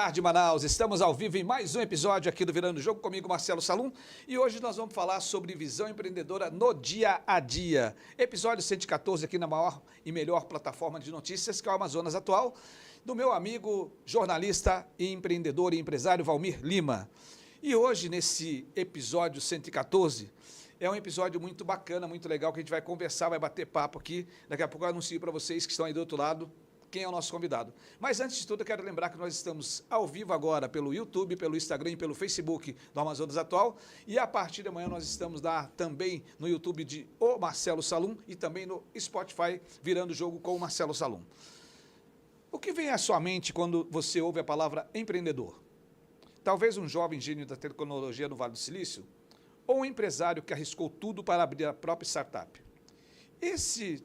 tarde, Manaus. Estamos ao vivo em mais um episódio aqui do Virando o Jogo, comigo, Marcelo Salum. E hoje nós vamos falar sobre visão empreendedora no dia a dia. Episódio 114 aqui na maior e melhor plataforma de notícias, que é o Amazonas Atual, do meu amigo, jornalista, empreendedor e empresário Valmir Lima. E hoje, nesse episódio 114, é um episódio muito bacana, muito legal, que a gente vai conversar, vai bater papo aqui. Daqui a pouco eu anuncio para vocês que estão aí do outro lado quem é o nosso convidado. Mas antes de tudo, eu quero lembrar que nós estamos ao vivo agora pelo YouTube, pelo Instagram e pelo Facebook do Amazonas Atual. E a partir de amanhã nós estamos lá também no YouTube de O Marcelo Salum e também no Spotify, Virando o Jogo com o Marcelo Salum. O que vem à sua mente quando você ouve a palavra empreendedor? Talvez um jovem gênio da tecnologia no Vale do Silício? Ou um empresário que arriscou tudo para abrir a própria startup? E se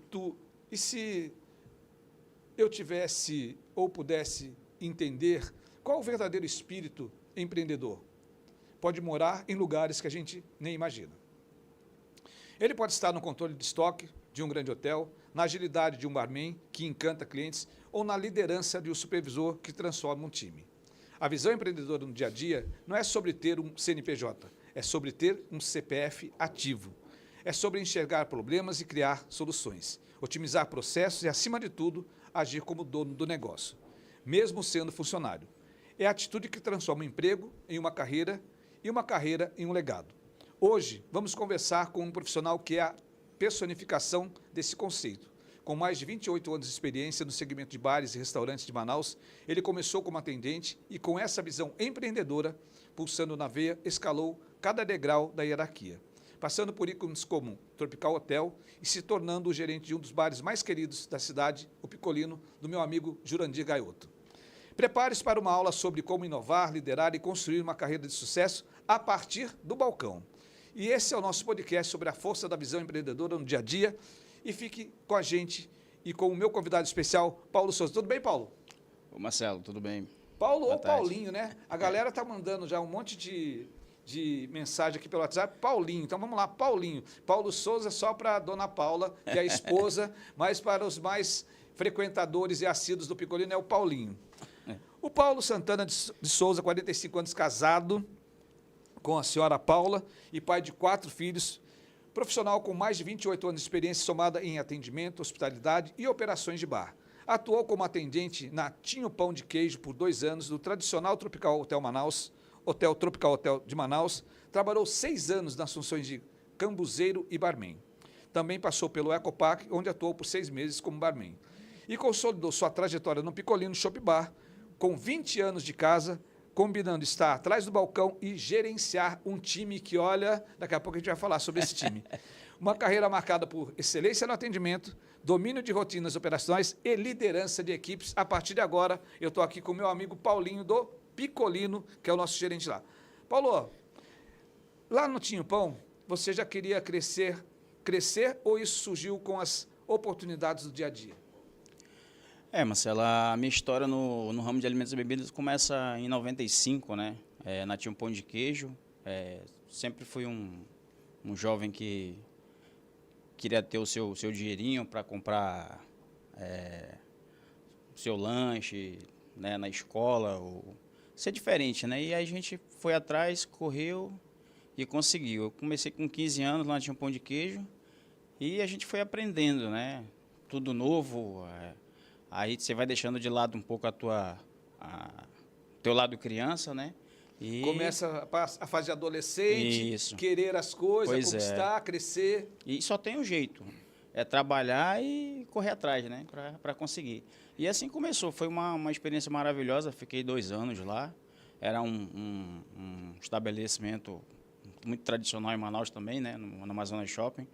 eu tivesse ou pudesse entender qual o verdadeiro espírito empreendedor? Pode morar em lugares que a gente nem imagina. Ele pode estar no controle de estoque de um grande hotel, na agilidade de um barman que encanta clientes ou na liderança de um supervisor que transforma um time. A visão empreendedora no dia a dia não é sobre ter um CNPJ, é sobre ter um CPF ativo. É sobre enxergar problemas e criar soluções, otimizar processos e, acima de tudo, agir como dono do negócio, mesmo sendo funcionário. É a atitude que transforma um emprego em uma carreira e uma carreira em um legado. Hoje, vamos conversar com um profissional que é a personificação desse conceito. Com mais de 28 anos de experiência no segmento de bares e restaurantes de Manaus, ele começou como atendente e, com essa visão empreendedora, pulsando na veia, escalou cada degrau da hierarquia, passando por ícones como Tropical Hotel e se tornando o gerente de um dos bares mais queridos da cidade, o Picolino, do meu amigo Jurandir Gaioto. Prepare-se para uma aula sobre como inovar, liderar e construir uma carreira de sucesso a partir do balcão. E esse é o nosso podcast sobre a força da visão empreendedora no dia a dia. E fique com a gente e com o meu convidado especial, Paulo Souza. Tudo bem, Paulo? Ô Marcelo, tudo bem? Paulo ou Paulinho, né? A galera tá mandando já um monte de mensagem aqui pelo WhatsApp, Paulinho. Então vamos lá, Paulinho. Paulo Souza só para a dona Paula, que é a esposa, mas para os mais frequentadores e assíduos do Picolino é o Paulinho. O Paulo Santana de Souza, 45 anos, casado com a senhora Paula e pai de 4 filhos, profissional com mais de 28 anos de experiência somada em atendimento, hospitalidade e operações de bar. Atuou como atendente na Tinho Pão de Queijo por 2 anos, no tradicional Tropical Hotel Manaus, Tropical Hotel de Manaus. Trabalhou 6 anos nas funções de cambuzeiro e barman. Também passou pelo Ecopark, onde atuou por 6 meses como barman. E consolidou sua trajetória no Picolino Shop Bar, com 20 anos de casa, combinando estar atrás do balcão e gerenciar um time que, olha, daqui a pouco a gente vai falar sobre esse time. Uma carreira marcada por excelência no atendimento, domínio de rotinas operacionais e liderança de equipes. A partir de agora, eu estou aqui com o meu amigo Paulinho do Picolino, que é o nosso gerente lá. Paulo, lá no Tinho Pão, você já queria crescer ou isso surgiu com as oportunidades do dia a dia? Marcelo, a minha história no ramo de alimentos e bebidas começa em 95, né? Na Tinho Pão de Queijo. Sempre fui um jovem que queria ter o seu dinheirinho para comprar o seu lanche, né, na escola, ou ser diferente, né? E aí a gente foi atrás, correu e conseguiu. Eu comecei com 15 anos lá no Tinho Pão de Queijo e a gente foi aprendendo, né? Tudo novo. Aí você vai deixando de lado um pouco teu lado criança, né? E começa a fase de adolescente, isso, querer as coisas, pois conquistar, crescer. E só tem um jeito, é trabalhar e correr atrás, né? Para conseguir. E assim começou, foi uma experiência maravilhosa, fiquei 2 anos lá. Era um estabelecimento muito tradicional em Manaus também, né? No Amazonas Shopping.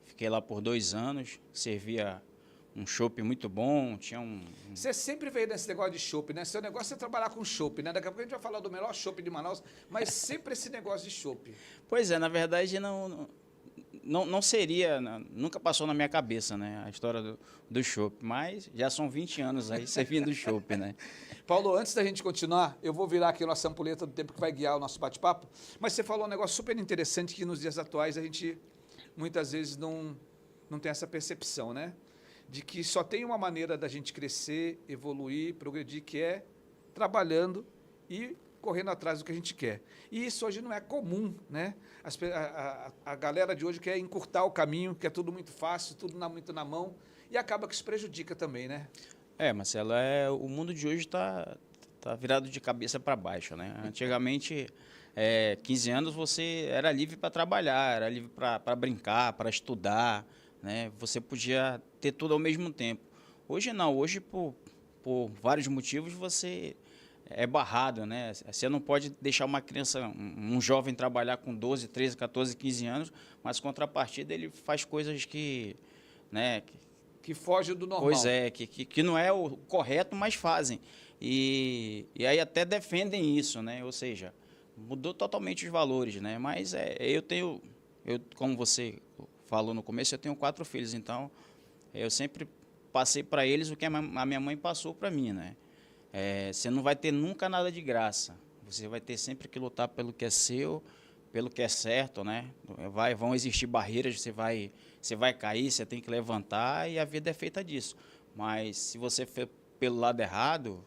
Fiquei lá por 2 anos, servia um chopp muito bom, tinha Você sempre veio nesse negócio de chopp, né? Seu negócio é trabalhar com chopp, né? Daqui a pouco a gente vai falar do melhor chopp de Manaus, mas sempre esse negócio de chopp. Pois é, na verdade não seria, nunca passou na minha cabeça, né? A história do chopp, mas já são 20 anos aí servindo chopp, né? Paulo, antes da gente continuar, eu vou virar aqui a nossa ampulheta do tempo que vai guiar o nosso bate-papo, mas você falou um negócio super interessante que nos dias atuais a gente muitas vezes não tem essa percepção, né? De que só tem uma maneira da gente crescer, evoluir, progredir, que é trabalhando e correndo atrás do que a gente quer. E isso hoje não é comum, né? A galera de hoje quer encurtar o caminho, quer tudo muito fácil, tudo muito na mão, e acaba que isso prejudica também, né? Marcelo, o mundo de hoje tá virado de cabeça para baixo, né? Antigamente, 15 anos você era livre para trabalhar, era livre para brincar, para estudar, né? Você podia ter tudo ao mesmo tempo. Hoje não, hoje por vários motivos você é barrado, né? Você não pode deixar uma criança, um jovem trabalhar com 12, 13, 14, 15 anos, mas contrapartida ele faz coisas que, né, que foge do normal. Pois é, que não é o correto, mas fazem. E aí até defendem isso, né? Ou seja, mudou totalmente os valores, né? Mas como você falou no começo, eu tenho 4 filhos, então eu sempre passei para eles o que a minha mãe passou para mim, né? Você não vai ter nunca nada de graça. Você vai ter sempre que lutar pelo que é seu, pelo que é certo, né? Vão existir barreiras, você vai cair, você tem que levantar, e a vida é feita disso. Mas se você for pelo lado errado,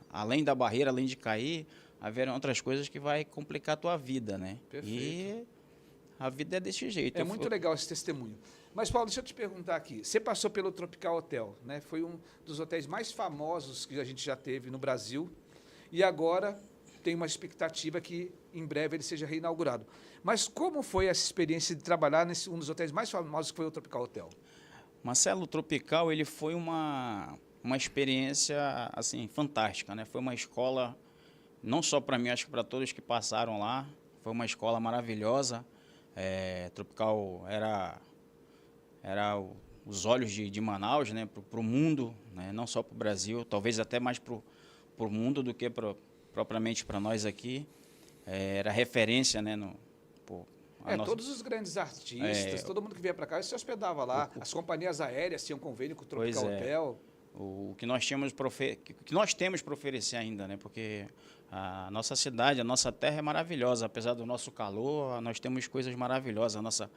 além da barreira, além de cair, haverão outras coisas que vai complicar a tua vida, né? Perfeito. E a vida é desse jeito. É muito legal esse testemunho. Mas, Paulo, deixa eu te perguntar aqui. Você passou pelo Tropical Hotel, né? Foi um dos hotéis mais famosos que a gente já teve no Brasil. E agora tem uma expectativa que em breve ele seja reinaugurado. Mas como foi essa experiência de trabalhar nesse um dos hotéis mais famosos que foi o Tropical Hotel? Marcelo, o Tropical ele foi uma experiência assim fantástica, né? Foi uma escola não só para mim, acho que para todos que passaram lá. Foi uma escola maravilhosa. Tropical era os olhos de Manaus, né? Para o mundo, né? Não só para o Brasil, talvez até mais para o mundo do que propriamente para nós aqui. Era referência, né? Todos os grandes artistas, todo mundo que vinha para cá se hospedava lá. As companhias aéreas tinham convênio com o Tropical Hotel. O que nós temos para oferecer ainda, né? Porque a nossa cidade, a nossa terra é maravilhosa, apesar do nosso calor, nós temos coisas maravilhosas, a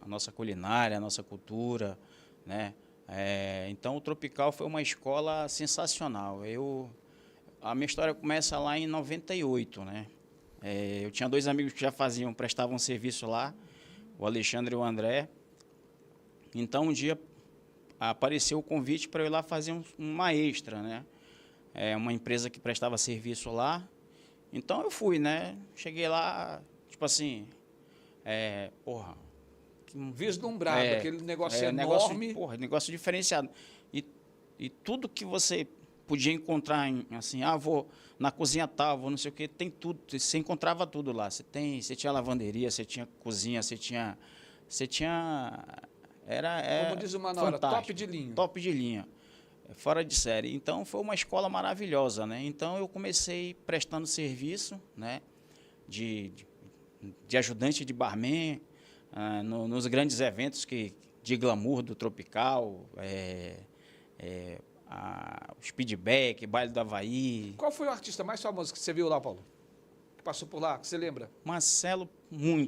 nossa culinária, a nossa cultura, né? Então o Tropical foi uma escola sensacional. A minha história começa lá em 98, né? Eu tinha 2 amigos que já prestavam serviço lá, o Alexandre e o André. Então, um dia apareceu o convite para eu ir lá fazer uma extra, né? Uma empresa que prestava serviço lá. Então, eu fui, né? Cheguei lá, tipo assim, vislumbrado, aquele negócio enorme. Negócio diferenciado. E tudo que você podia encontrar, assim, vou na cozinha tal, vou não sei o quê, tem tudo, você encontrava tudo lá. Você tinha lavanderia, você tinha cozinha, você tinha como diz o Manoel, top de linha. Top de linha, fora de série. Então, foi uma escola maravilhosa, né? Então, eu comecei prestando serviço, né? De ajudante de barman, nos grandes eventos de glamour do Tropical, o Speedback, Baile do Havaí. Qual foi o artista mais famoso que você viu lá, Paulo? Que passou por lá, que você lembra? Marcelo,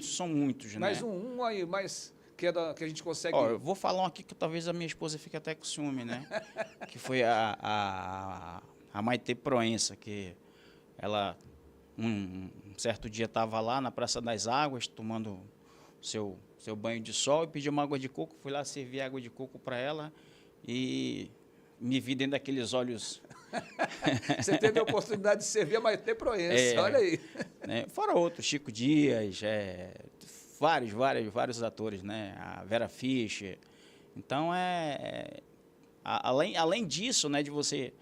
são muitos, né? Mais um aí, mais que a gente consegue... Eu vou falar um aqui que talvez a minha esposa fique até com ciúme, né? Que foi a Maitê Proença, que ela, um certo dia, estava lá na Praça das Águas, tomando seu banho de sol, e pediu uma água de coco. Fui lá servir água de coco para ela e me vi dentro daqueles olhos. Você teve a oportunidade de servir a Maitê Proença, olha aí. Né? Fora outros, Chico Dias, vários atores, né? A Vera Fischer. Então, além disso, né, de você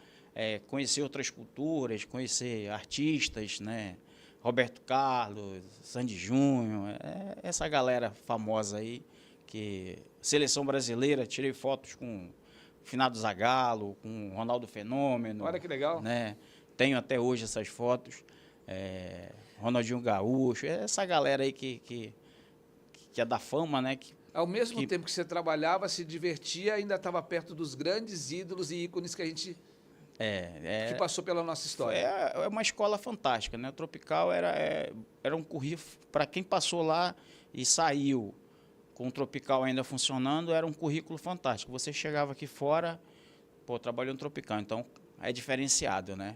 conhecer outras culturas, conhecer artistas, né? Roberto Carlos, Sandy Júnior, essa galera famosa aí, que seleção brasileira, tirei fotos com Finado Zagallo, com Ronaldo Fenômeno. Olha que legal. Né? Tenho até hoje essas fotos. Ronaldinho Gaúcho, essa galera aí que é da fama, né? Ao mesmo tempo que você trabalhava, se divertia, ainda estava perto dos grandes ídolos e ícones que a gente que passou pela nossa história. É uma escola fantástica, né? O Tropical era um currículo para quem passou lá e saiu com o Tropical ainda funcionando, era um currículo fantástico. Você chegava aqui fora, trabalhou no Tropical, então é diferenciado, né?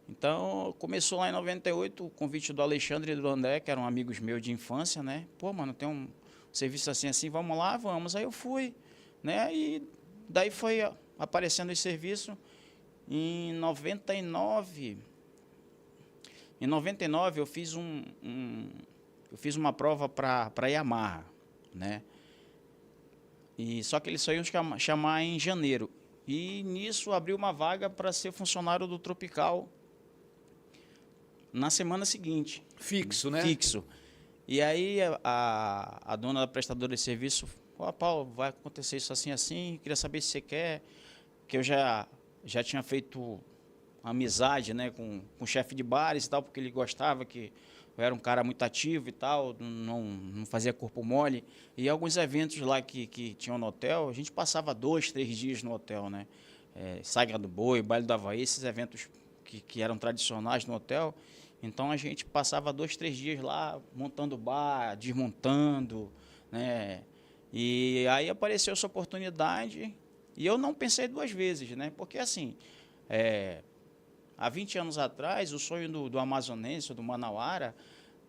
Então, começou lá em 98, o convite do Alexandre e do André, que eram amigos meus de infância, né? Pô, mano, tem um serviço assim, vamos lá, vamos. Aí eu fui, né? E daí foi aparecendo esse serviço. Em 99, eu fiz eu fiz uma prova para Yamaha, né? E só que eles só iam chamar em janeiro. E nisso abriu uma vaga para ser funcionário do Tropical na semana seguinte. Fixo, né? Fixo. E aí a dona da prestadora de serviço, ó, Paulo, vai acontecer isso assim, assim, queria saber se você quer, que eu já tinha feito amizade, né, com o chefe de bares e tal, porque ele gostava, que eu era um cara muito ativo e tal, não fazia corpo mole. E alguns eventos lá que tinham no hotel, a gente passava 2, 3 dias no hotel, né? Sagra do Boi, Baile do Havaí, esses eventos que eram tradicionais no hotel. Então a gente passava 2, 3 dias lá, montando bar, desmontando, né? E aí apareceu essa oportunidade e eu não pensei 2 vezes, né? Porque assim, há 20 anos atrás, o sonho do amazonense, do manauara,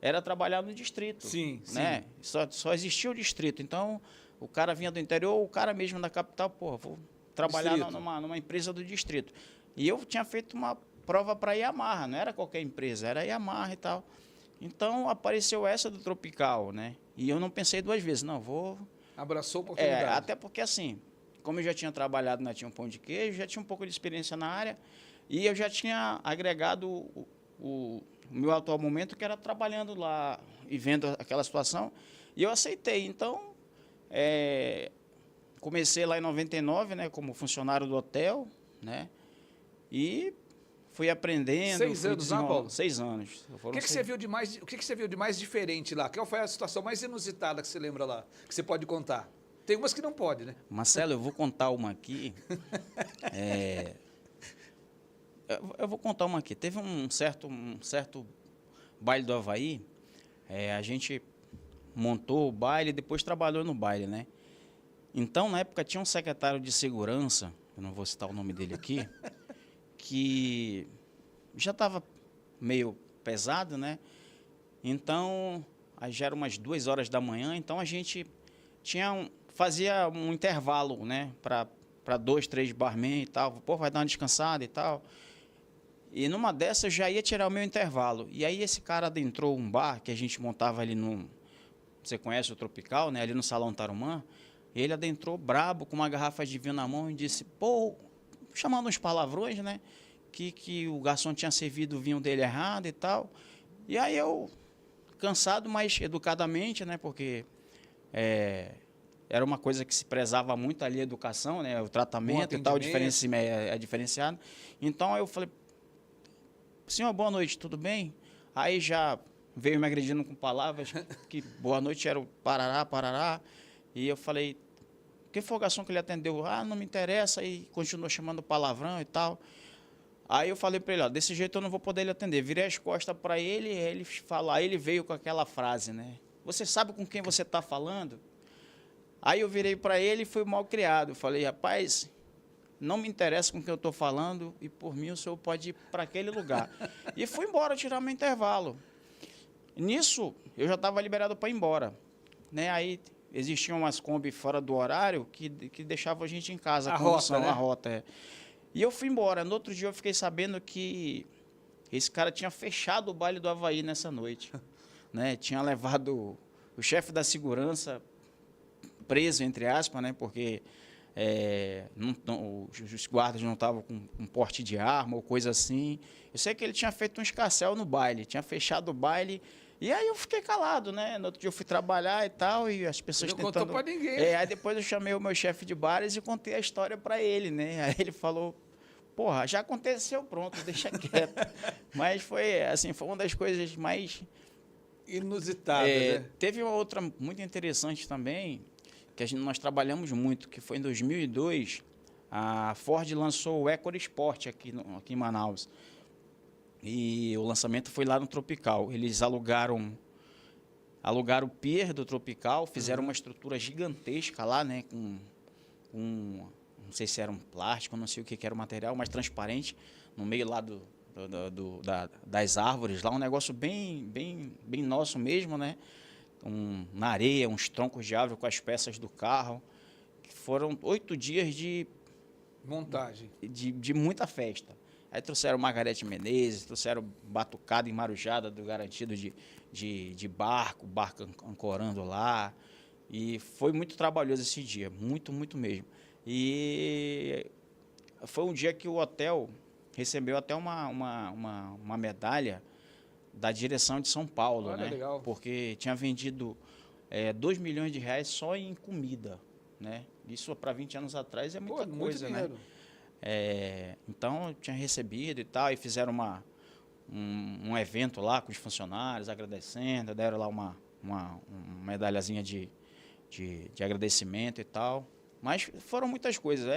era trabalhar no distrito. Sim, né? sim. Só existia o distrito. Então, o cara vinha do interior, o cara mesmo da capital, pô, vou trabalhar numa empresa do distrito. E eu tinha feito uma prova para Yamaha, não era qualquer empresa, era Yamaha e tal. Então, apareceu essa do Tropical, né? E eu não pensei 2 vezes, não, vou... Abraçou a oportunidade. até porque, assim, como eu já tinha trabalhado na Tinha um Pão de Queijo, já tinha um pouco de experiência na área, e eu já tinha agregado o meu atual momento, que era trabalhando lá e vendo aquela situação, e eu aceitei. Então, comecei lá em 99, né, como funcionário do hotel, né, e fui aprendendo. 6 anos, né, Paulo? 6 anos. O que você viu de mais diferente lá? Qual foi a situação mais inusitada que você lembra lá? Que você pode contar? Tem umas que não pode, né? Marcelo, eu vou contar uma aqui. Eu vou contar uma aqui. Teve um certo baile do Havaí. A gente montou o baile e depois trabalhou no baile, né? Então, na época, tinha um secretário de segurança, eu não vou citar o nome dele aqui, que já estava meio pesado, né? Então, aí já era umas 2 horas da manhã, então a gente fazia um intervalo, né? Para 2, 3 barman e tal. Pô, vai dar uma descansada e tal. E numa dessas eu já ia tirar o meu intervalo. E aí esse cara adentrou um bar que a gente montava ali no... Você conhece o Tropical, né? Ali no Salão Tarumã. Ele adentrou brabo com uma garrafa de vinho na mão e disse, pô, chamando uns palavrões, né? Que o garçom tinha servido o vinho dele errado e tal. E aí eu, cansado, mas educadamente, né? Porque era uma coisa que se prezava muito ali, a educação, né? O tratamento e tal, diferenciado. Então eu falei, senhor, boa noite, tudo bem? Aí já veio me agredindo com palavras, que boa noite era o parará, parará. E eu falei, quem foi o garçom que ele atendeu? Ah, não me interessa, e continuou chamando palavrão e tal. Aí eu falei para ele, ó, desse jeito eu não vou poder lhe atender. Virei as costas para ele, ele veio com aquela frase, né? Você sabe com quem você está falando? Aí eu virei para ele e fui mal criado. Falei, rapaz, não me interessa com quem eu estou falando e por mim o senhor pode ir para aquele lugar. E fui embora tirar meu intervalo. Nisso, eu já estava liberado para ir embora. Né? Aí existiam umas Kombi fora do horário que deixavam a gente em casa. A rota, né? A rota, E eu fui embora. No outro dia eu fiquei sabendo que esse cara tinha fechado o baile do Havaí nessa noite. Né? Tinha levado o chefe da segurança preso, entre aspas, né? Porque os guardas não estavam com porte de arma ou coisa assim. Eu sei que ele tinha feito um escarcéu no baile, tinha fechado o baile. E aí eu fiquei calado, né? No outro dia eu fui trabalhar e tal, e as pessoas não contou pra ninguém. Aí depois eu chamei o meu chefe de bares e contei a história para ele, né? Aí ele falou, porra, já aconteceu, pronto, deixa quieto. Mas foi, assim, foi uma das coisas mais... inusitadas, né? Teve uma outra muito interessante também, que nós trabalhamos muito, que foi em 2002, a Ford lançou o EcoSport aqui em Manaus. E o lançamento foi lá no Tropical. Eles alugaram o pier do Tropical, fizeram uma estrutura gigantesca lá, né, com não sei se era um plástico, não sei o que era o material, mas transparente, no meio lá das árvores lá, um negócio bem nosso mesmo, né? Na areia, uns troncos de árvore com as peças do carro. Foram 8 dias Montagem. de muita festa. Aí trouxeram Margarete Menezes, trouxeram batucada em Marujada do Garantido de barco ancorando lá. E foi muito trabalhoso esse dia, muito mesmo. E foi um dia que o hotel recebeu até uma medalha da direção de São Paulo, Olha, né? legal. Porque tinha vendido 2 milhões de reais só em comida, né? Isso para 20 anos atrás é muita Pô, coisa, muito né? dinheiro. Então, eu tinha recebido e tal, e fizeram um evento lá com os funcionários, agradecendo, deram lá uma medalhazinha de agradecimento e tal. Mas foram muitas coisas,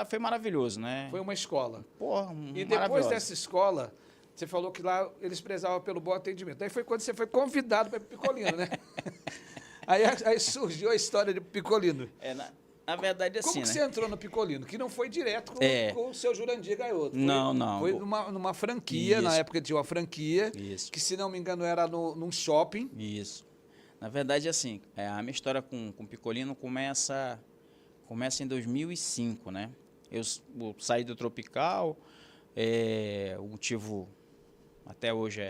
foi maravilhoso, né? Foi uma escola. Porra, E depois maravilhoso. dessa escola, você falou que lá eles prezavam pelo bom atendimento. Aí foi quando você foi convidado para Picolino, né? aí surgiu a história de Picolino. Na verdade, assim, Como que né? você entrou no Picolino? Que não foi direto com o seu Jurandir Gaioto. Não. Foi numa franquia, Isso. na época tinha uma franquia, Isso. que se não me engano era num shopping. Isso. Na verdade, assim, a minha história com o Picolino começa em 2005, né? Eu saí do Tropical, o motivo até hoje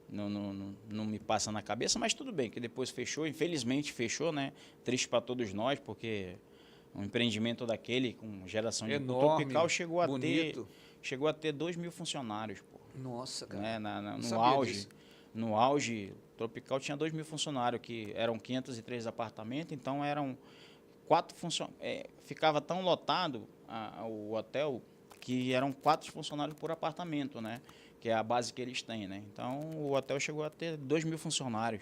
não me passa na cabeça, mas tudo bem, que depois fechou, infelizmente fechou, né? Triste para todos nós, porque um empreendimento daquele com geração de... Enorme, O Tropical bonito. chegou a ter 2 mil funcionários, pô. Nossa, cara. Né? Não No sabia auge, disso. no auge, Tropical tinha 2 mil funcionários, que eram 503 apartamentos, então eram 4 funcionários. Ficava tão lotado o hotel que eram 4 funcionários por apartamento, né? Que é a base que eles têm, né? Então o hotel chegou a ter 2 mil funcionários.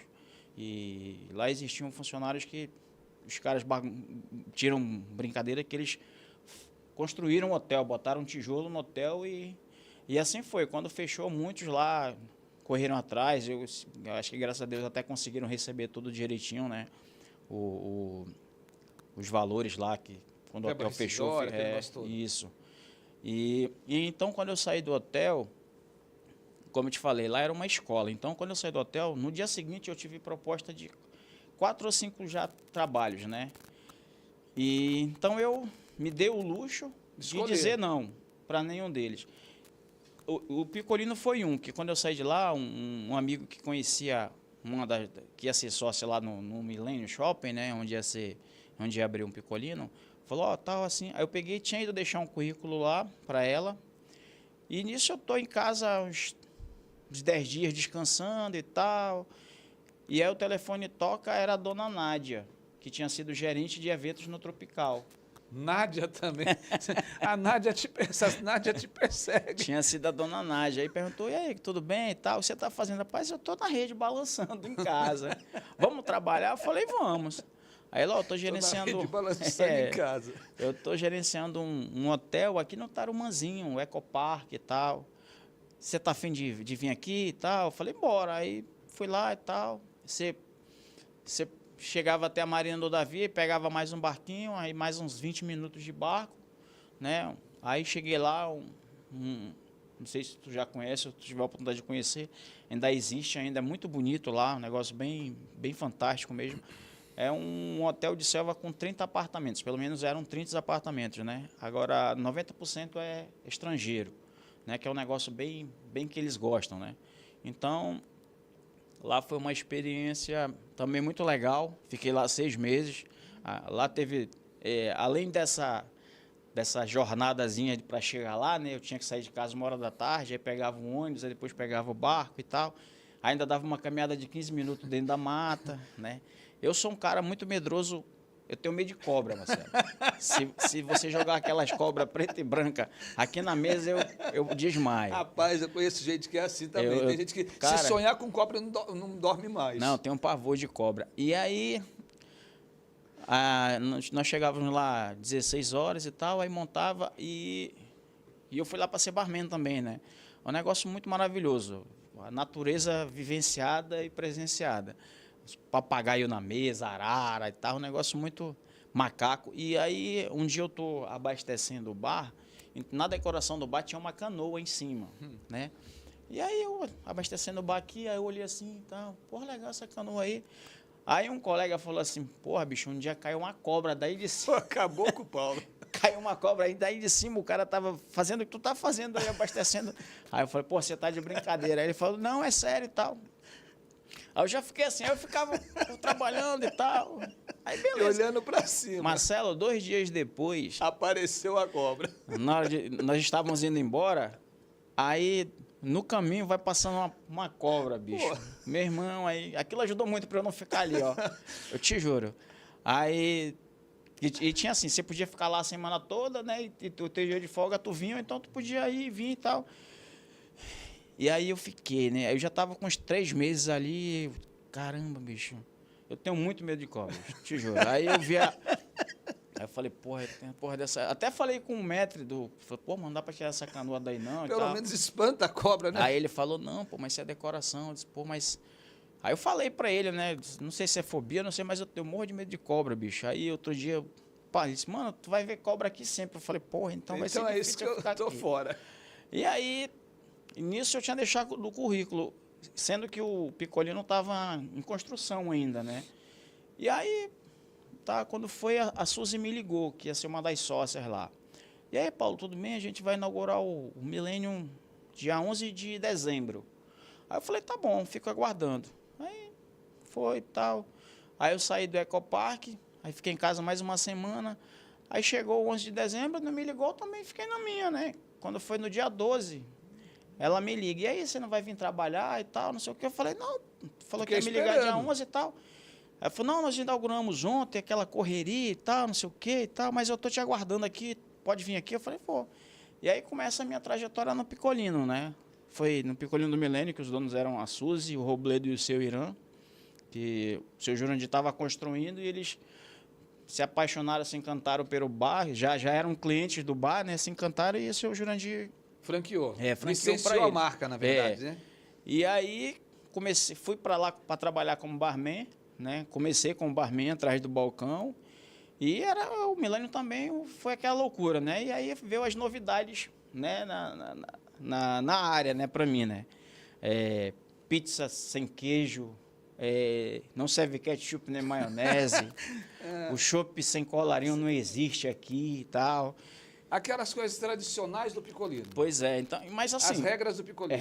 E lá existiam funcionários que os caras tiram brincadeira que eles construíram um hotel, botaram um tijolo no hotel e assim foi. Quando fechou, muitos lá correram atrás. Eu acho que, graças a Deus, até conseguiram receber tudo direitinho, né? Os valores lá, que quando o hotel fechou. Isso. E então, quando eu saí do hotel, como eu te falei, lá era uma escola. Então, quando eu saí do hotel, no dia seguinte eu tive proposta de 4 ou 5 já trabalhos, né? E então eu me dei o luxo de dizer não para nenhum deles. O Picolino foi que quando eu saí de lá, um amigo que conhecia que ia ser sócia lá no Millennium Shopping, né, onde ia abrir um Picolino, falou, tal assim. Aí eu peguei, tinha ido deixar um currículo lá para ela. E nisso eu tô em casa uns 10 dias descansando e tal. E aí o telefone toca, era a dona Nádia, que tinha sido gerente de eventos no Tropical. Nádia também. A Nádia te persegue. Tinha sido a dona Nádia. Aí perguntou, e aí, tudo bem e tal? O que você está fazendo? Rapaz, eu estou na rede balançando em casa. Vamos trabalhar? Eu falei, vamos. Aí ela, eu estou gerenciando... Tô na rede balançando em casa. Eu estou gerenciando um hotel aqui no Tarumanzinho, um ecopark e tal. Você está afim de vir aqui e tal? Eu falei, bora. Aí fui lá e tal. Você chegava até a Marina do Davi, pegava mais um barquinho, aí mais uns 20 minutos de barco, né? Aí cheguei lá, não sei se tu já conhece, ou tu tiver a oportunidade de conhecer, ainda existe, ainda é muito bonito lá, um negócio bem fantástico mesmo. É um hotel de selva com 30 apartamentos, pelo menos eram 30 apartamentos, né? Agora, 90% é estrangeiro, né? Que é um negócio bem que eles gostam, né? Então, lá foi uma experiência também muito legal. Fiquei lá 6 meses. Lá teve, além dessa jornadazinha para chegar lá, né? Eu tinha que sair de casa 1h da tarde, aí pegava um ônibus, aí depois pegava o barco e tal. Ainda dava uma caminhada de 15 minutos dentro da mata, né? Eu sou um cara muito medroso. Eu tenho medo de cobra, Marcelo. Se você jogar aquelas cobras preta e branca aqui na mesa, eu desmaio. Rapaz, eu conheço gente que é assim também. Tem gente que, cara, se sonhar com cobra, não dorme mais. Não, tem um pavor de cobra. E aí, nós chegávamos lá 16 horas e tal, aí montava e eu fui lá para ser barman também, né? Um negócio muito maravilhoso. A natureza vivenciada e presenciada. Papagaio na mesa, arara e tal, um negócio muito macaco. E aí, um dia eu estou abastecendo o bar Na decoração do bar tinha uma canoa em cima, né? E aí eu abastecendo o bar aqui, aí eu olhei assim, tá, porra, legal essa canoa aí. Aí um colega falou assim, porra, bicho, um dia caiu uma cobra daí de cima. Acabou com o Paulo. Caiu uma cobra aí, daí de cima o cara tava fazendo o que tu tá fazendo aí, abastecendo. Aí eu falei, pô, você tá de brincadeira. Aí ele falou, não, é sério e tal. Aí eu já fiquei assim, aí eu ficava trabalhando e tal. Aí E beleza. olhando para cima. Marcelo, 2 dias depois, Apareceu a cobra. nós estávamos indo embora, aí no caminho vai passando uma cobra, bicho. Pô. Meu irmão, aí, aquilo ajudou muito para eu não ficar ali, ó. Eu te juro. Aí, e tinha assim, você podia ficar lá a semana toda, né? E tu teu dia de folga, tu vinha, então tu podia ir, vir e tal. E aí eu fiquei, né? Aí eu já tava com uns 3 meses ali. Caramba, bicho. Eu tenho muito medo de cobras, te juro. Aí eu vi a... Aí eu falei, porra, tem uma porra dessa... Até falei com o maître do... Falei, pô, mano, não dá pra tirar essa canoa daí não e Pelo tal. menos espanta a cobra, né? Aí ele falou, não, pô, mas isso é decoração. Eu disse, pô, mas... Aí eu falei pra ele, né? Não sei se é fobia, não sei, mas eu morro de medo de cobra, bicho. Aí outro dia, pá, ele disse, mano, tu vai ver cobra aqui sempre. Eu falei, porra, então vai ser Então é difícil isso que eu ficar tô aqui. fora. E aí, nisso eu tinha deixado do currículo, sendo que o Picolino estava em construção ainda, né? E aí, tá, quando foi, a Suzy me ligou, que ia ser uma das sócias lá. E aí, Paulo, tudo bem? A gente vai inaugurar o Millennium dia 11 de dezembro. Aí eu falei, tá bom, fico aguardando. Aí foi e tal. Aí eu saí do Ecopark, aí fiquei em casa mais uma semana. Aí chegou o 11 de dezembro, não me ligou, eu também fiquei na minha, né? Quando foi no dia 12, ela me liga, e aí, você não vai vir trabalhar e tal, não sei o que. Eu falei, não, falou que ia me ligar dia 11 e tal. Ela falou, não, nós inauguramos ontem, aquela correria e tal, não sei o que e tal, mas eu tô te aguardando aqui, pode vir aqui? Eu falei, pô. E aí começa a minha trajetória no Picolino, né? Foi no Picolino do Milênio, que os donos eram a Suzy, o Robledo e o seu Irã, que o seu Jurandir estava construindo e eles se apaixonaram, se encantaram pelo bar, já eram clientes do bar, né? Se encantaram e o seu Jurandir... Franqueou. Franqueou Licenciou pra a ele. marca, na verdade, né? E aí fui para lá para trabalhar como barman, né? Comecei como barman atrás do balcão. E o Milênio também foi aquela loucura, né? E aí veio as novidades, né? Na área, né? Para mim, né? Pizza sem queijo, não serve ketchup nem maionese, o chopp sem colarinho não existe aqui e tal. Aquelas coisas tradicionais do Picolino. Pois é, então, mas assim... As regras do Picolino.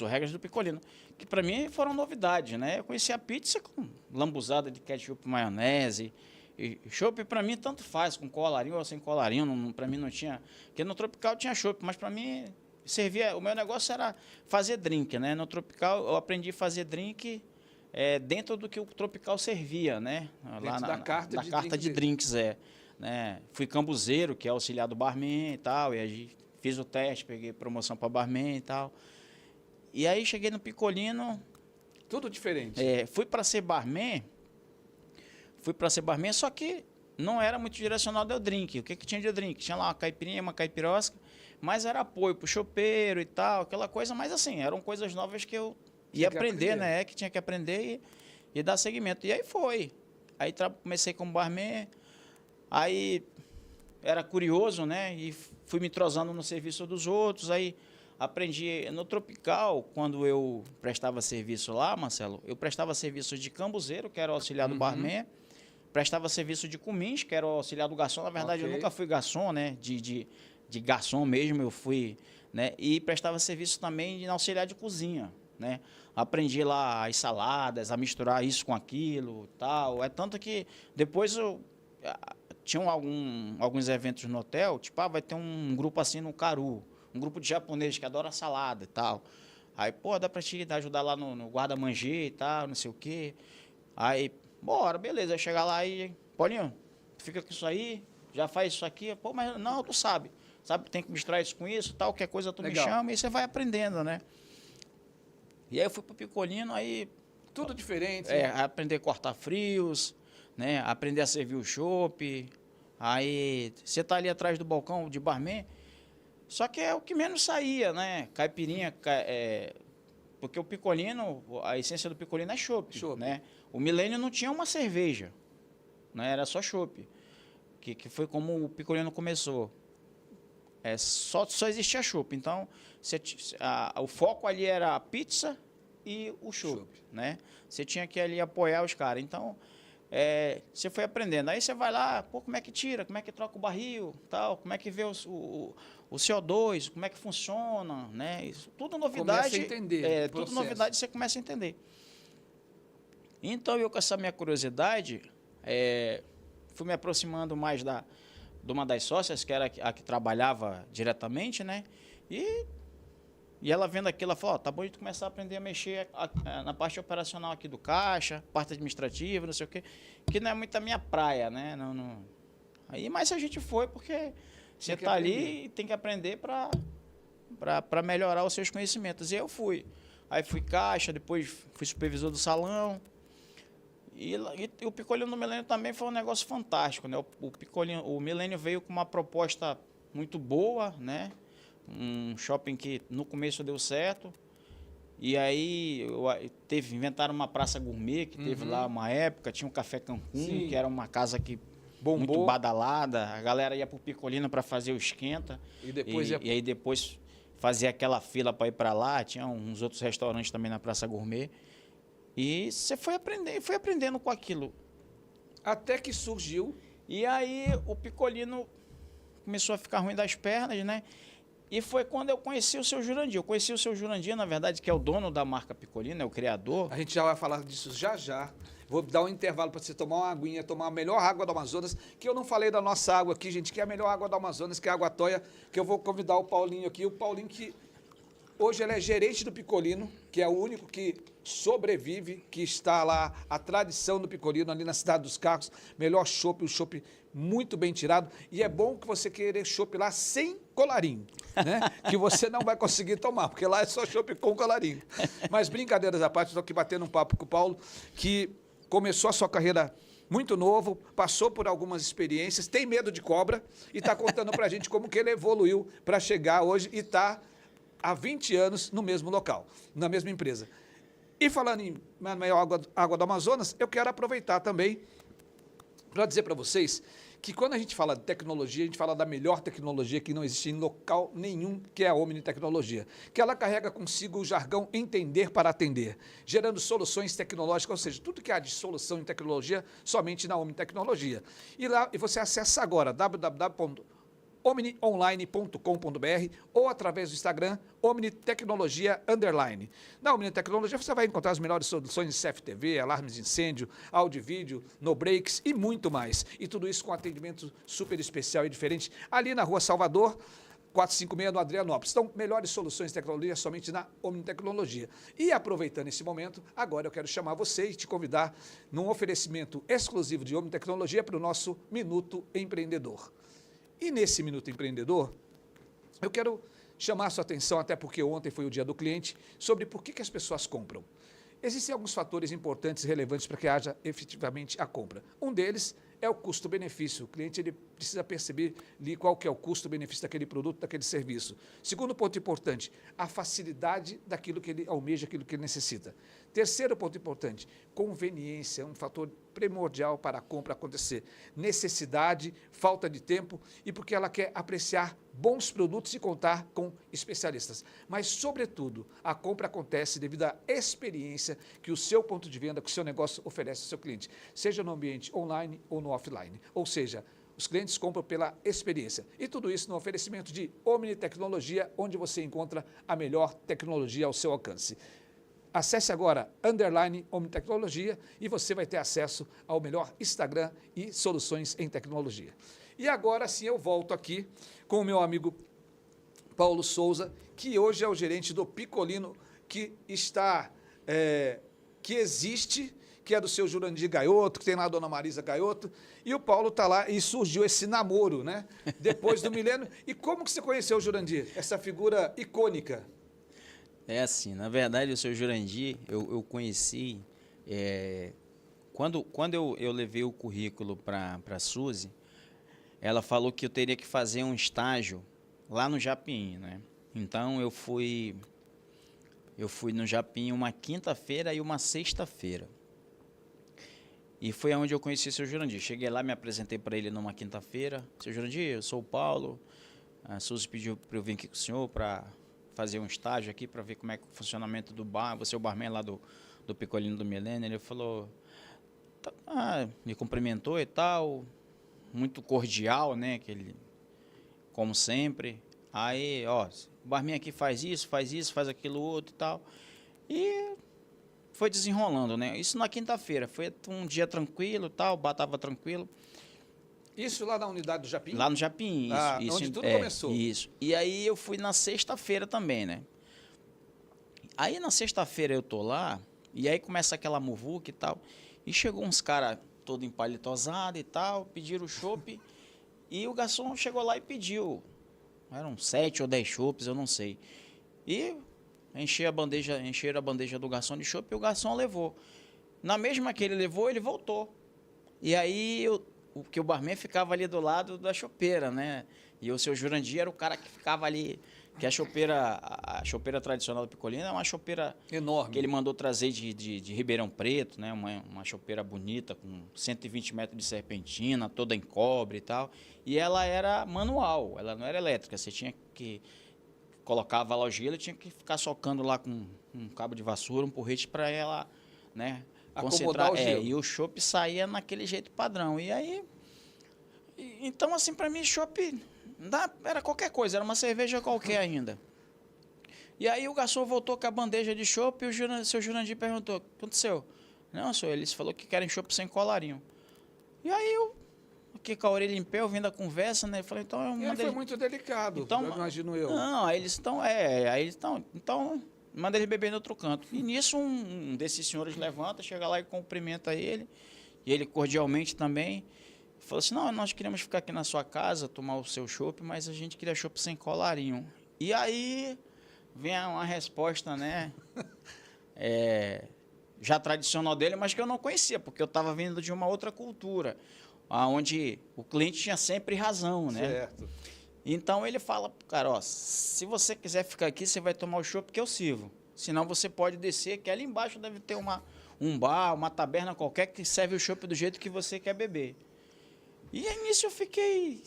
Regras do Picolino. Que para mim foram novidades, né? Eu conheci a pizza com lambuzada de ketchup e maionese. E chopp para mim tanto faz, com colarinho ou sem colarinho. Para mim não tinha... Porque no Tropical tinha chopp, mas para mim servia... O meu negócio era fazer drink, né? No Tropical eu aprendi a fazer drink dentro do que o Tropical servia, né? Dentro da carta de drinks, né? Fui cambuzeiro, que é auxiliar do barman e tal, e aí fiz o teste, peguei promoção para barman e tal. E aí cheguei no Picolino. Tudo diferente. Fui para ser barman, só que não era muito direcionado ao drink. O que tinha de drink? Tinha lá uma caipirinha, uma caipirosca, mas era apoio pro chopeiro e tal, aquela coisa, mas assim, eram coisas novas que eu ia aprender, né? Que tinha que aprender e dar seguimento. E aí foi. Aí comecei como barman. Aí era curioso, né? E fui me entrosando no serviço dos outros. Aí aprendi no Tropical, quando eu prestava serviço lá, Marcelo, eu prestava serviço de cambuzeiro, que era o auxiliar do barman, prestava serviço de comins, que era o auxiliar do garçom. Na verdade, eu nunca fui garçom, né? De garçom mesmo, eu fui, né? E prestava serviço também de auxiliar de cozinha, né? Aprendi lá as saladas, a misturar isso com aquilo e tal. É tanto que depois tinham alguns eventos no hotel, tipo, vai ter um grupo assim no Caru, um grupo de japoneses que adora salada e tal. Aí, pô, dá pra te ajudar lá no guarda-manger e tal, não sei o quê. Aí, bora, beleza, aí chegar lá e, Paulinho, fica com isso aí, já faz isso aqui. Pô, mas não, tu sabe, tem que misturar isso com isso, tal, qualquer coisa tu me chama e você vai aprendendo, né? E aí eu fui pro Picolino, aí... Tudo diferente. Aprender a cortar frios, né? Aprender a servir o chopp. Aí você tá ali atrás do balcão de barman, só que é o que menos saía, né? Caipirinha, porque o Picolino, a essência do Picolino é chopp, né? O Milênio não tinha uma cerveja, né? Era só chopp, que foi como o Picolino começou. só existia chopp. Então, o foco ali era a pizza e o chopp, né? Você tinha que ali apoiar os caras. Então, você foi aprendendo. Aí você vai lá, pô, como é que tira, como é que troca o barril, tal, como é que vê o CO2, como é que funciona, né? Isso, tudo novidade. Começa a entender. Tudo novidade, você começa a entender. Então, eu com essa minha curiosidade, fui me aproximando mais de uma das sócias, que era a que trabalhava diretamente, né? E ela vendo aquilo, ela falou, tá bom de começar a aprender a mexer na parte operacional aqui do caixa, parte administrativa, não sei o quê, que não é muito a minha praia, né? Aí, mas a gente foi porque você está ali e tem que aprender para melhorar os seus conhecimentos. E eu fui. Aí fui caixa, depois fui supervisor do salão. E o Picolino do Milênio também foi um negócio fantástico, né? O Milênio veio com uma proposta muito boa, né? Um shopping que no começo deu certo. E aí inventaram uma praça gourmet, que teve lá uma época, tinha um Café Cancún, que era uma casa que muito badalada. A galera ia pro Picolino para fazer o esquenta. E aí depois fazia aquela fila para ir para lá. Tinha uns outros restaurantes também na Praça Gourmet. E você foi aprendendo com aquilo. Até que surgiu. E aí o Picolino começou a ficar ruim das pernas, né? E foi quando eu conheci o seu Jurandir. Eu conheci o seu Jurandir, na verdade, que é o dono da marca Picolino, é o criador. A gente já vai falar disso já já. Vou dar um intervalo para você tomar uma aguinha, tomar a melhor água do Amazonas, que eu não falei da nossa água aqui, gente, que é a melhor água do Amazonas, que é a Água Toia, que eu vou convidar o Paulinho aqui. O Paulinho que hoje ele é gerente do Picolino, que é o único que sobrevive, que está lá, a tradição do Picolino, ali na Cidade dos Carros. Melhor chopp, um chopp muito bem tirado. E é bom que você querer chopp lá sem colarinho, né? Que você não vai conseguir tomar, porque lá é só chopp com colarinho. Mas brincadeiras à parte, estou aqui batendo um papo com o Paulo, que começou a sua carreira muito novo, passou por algumas experiências, tem medo de cobra e está contando para a gente como que ele evoluiu para chegar hoje e está há 20 anos no mesmo local, na mesma empresa. E falando em maior água do Amazonas, eu quero aproveitar também para dizer para vocês que quando a gente fala de tecnologia, a gente fala da melhor tecnologia que não existe em local nenhum, que é a Omni Tecnologia, que ela carrega consigo o jargão entender para atender, gerando soluções tecnológicas, ou seja, tudo que há de solução em tecnologia, somente na Omni Tecnologia. E lá você acessa agora, www.omnionline.com.br ou através do Instagram, Omni Tecnologia _. Na Omni Tecnologia você vai encontrar as melhores soluções de CFTV, alarmes de incêndio, áudio e vídeo, no breaks e muito mais. E tudo isso com atendimento super especial e diferente ali na Rua Salvador, 456 no Adrianópolis. Então, melhores soluções de tecnologia somente na Omni Tecnologia. E aproveitando esse momento, agora eu quero chamar você e te convidar num oferecimento exclusivo de Omni Tecnologia para o nosso Minuto Empreendedor. E nesse Minuto Empreendedor, eu quero chamar a sua atenção, até porque ontem foi o dia do cliente, sobre por que as pessoas compram. Existem alguns fatores importantes e relevantes para que haja efetivamente a compra. Um deles é o custo-benefício. O cliente ele precisa perceber ali qual que é o custo-benefício daquele produto, daquele serviço. Segundo ponto importante, a facilidade daquilo que ele almeja, aquilo que ele necessita. Terceiro ponto importante, conveniência, um fator primordial para a compra acontecer. Necessidade, falta de tempo e porque ela quer apreciar bons produtos e contar com especialistas. Mas, sobretudo, a compra acontece devido à experiência que o seu ponto de venda, que o seu negócio oferece ao seu cliente, seja no ambiente online ou no offline. Ou seja, os clientes compram pela experiência. E tudo isso no oferecimento de Omni Tecnologia, onde você encontra a melhor tecnologia ao seu alcance. Acesse agora, Omni Tecnologia, e você vai ter acesso ao melhor Instagram e soluções em tecnologia. E agora sim eu volto aqui com o meu amigo Paulo Souza, que hoje é o gerente do Picolino, que existe, que é do seu Jurandir Gaioto, que tem lá a dona Marisa Gaioto, e o Paulo está lá e surgiu esse namoro, né? Depois do milênio. E como que você conheceu o Jurandir, essa figura icônica? É assim, na verdade, o seu Jurandir, eu conheci, quando eu levei o currículo para a Suzy, ela falou que eu teria que fazer um estágio lá no Japim, né? Então, eu fui no Japim uma quinta-feira e uma sexta-feira. E foi onde eu conheci o seu Jurandir. Cheguei lá, me apresentei para ele numa quinta-feira. Seu Jurandir, eu sou o Paulo, A Suzy pediu para eu vir aqui com o senhor para fazer um estágio aqui, para ver como é que é o funcionamento do bar. Você é o barman lá do Picolino do Milênio. Ele falou, me cumprimentou e tal, muito cordial, né? Como sempre. Aí, ó, o barman aqui faz isso, faz aquilo outro e tal. E foi desenrolando, né? Isso na quinta-feira. Foi um dia tranquilo e tal, o bar estava tranquilo. Isso lá na unidade do Japim? Lá no Japim, isso. Onde tudo começou. Isso. E aí eu fui na sexta-feira também, né? Aí na sexta-feira eu tô lá, e aí começa aquela muvuca e tal. E chegou uns caras todo empalitosado e tal, pediram o chopp. E o garçom chegou lá e pediu. Eram 7 ou 10 chopps, eu não sei. E encheram a bandeja do garçom de chopp e o garçom levou. Na mesma que ele levou, ele voltou. E aí que o barman ficava ali do lado da chopeira, né? E o seu Jurandir era o cara que ficava ali, que a chopeira tradicional do Picolino é uma chopeira enorme, que ele mandou trazer de Ribeirão Preto, né? Uma chopeira bonita, com 120 metros de serpentina, toda em cobre e tal. E ela era manual, ela não era elétrica. Você tinha que colocava lá o gelo e tinha que ficar socando lá com um cabo de vassoura, um porrete para ela, né? Acomodar o gelo. E o chopp saía naquele jeito padrão. E aí, então assim, para mim, chopp era qualquer coisa, era uma cerveja qualquer ainda. E aí o garçom voltou com a bandeja de chopp e o seu Jurandir perguntou, o que aconteceu? Não, senhor, eles falou que querem chopp sem colarinho. E aí eu, aqui com a orelha em pé, ouvindo a conversa, né? Eu falei, então eu mandei... Ele foi muito delicado, então, imagino eu. Não, aí eles estão, então manda ele beber em outro canto. E nisso um desses senhores levanta, chega lá e cumprimenta ele, e ele cordialmente também falou assim, não, nós queríamos ficar aqui na sua casa, tomar o seu chopp, mas a gente queria chopp sem colarinho. E aí vem uma resposta, né, já tradicional dele, mas que eu não conhecia, porque eu estava vindo de uma outra cultura, onde o cliente tinha sempre razão, né? Certo. Então ele fala pro cara, ó, se você quiser ficar aqui, você vai tomar o chopp que eu sirvo. Senão você pode descer, que ali embaixo deve ter um bar, uma taberna qualquer que serve o chopp do jeito que você quer beber. E aí nisso eu fiquei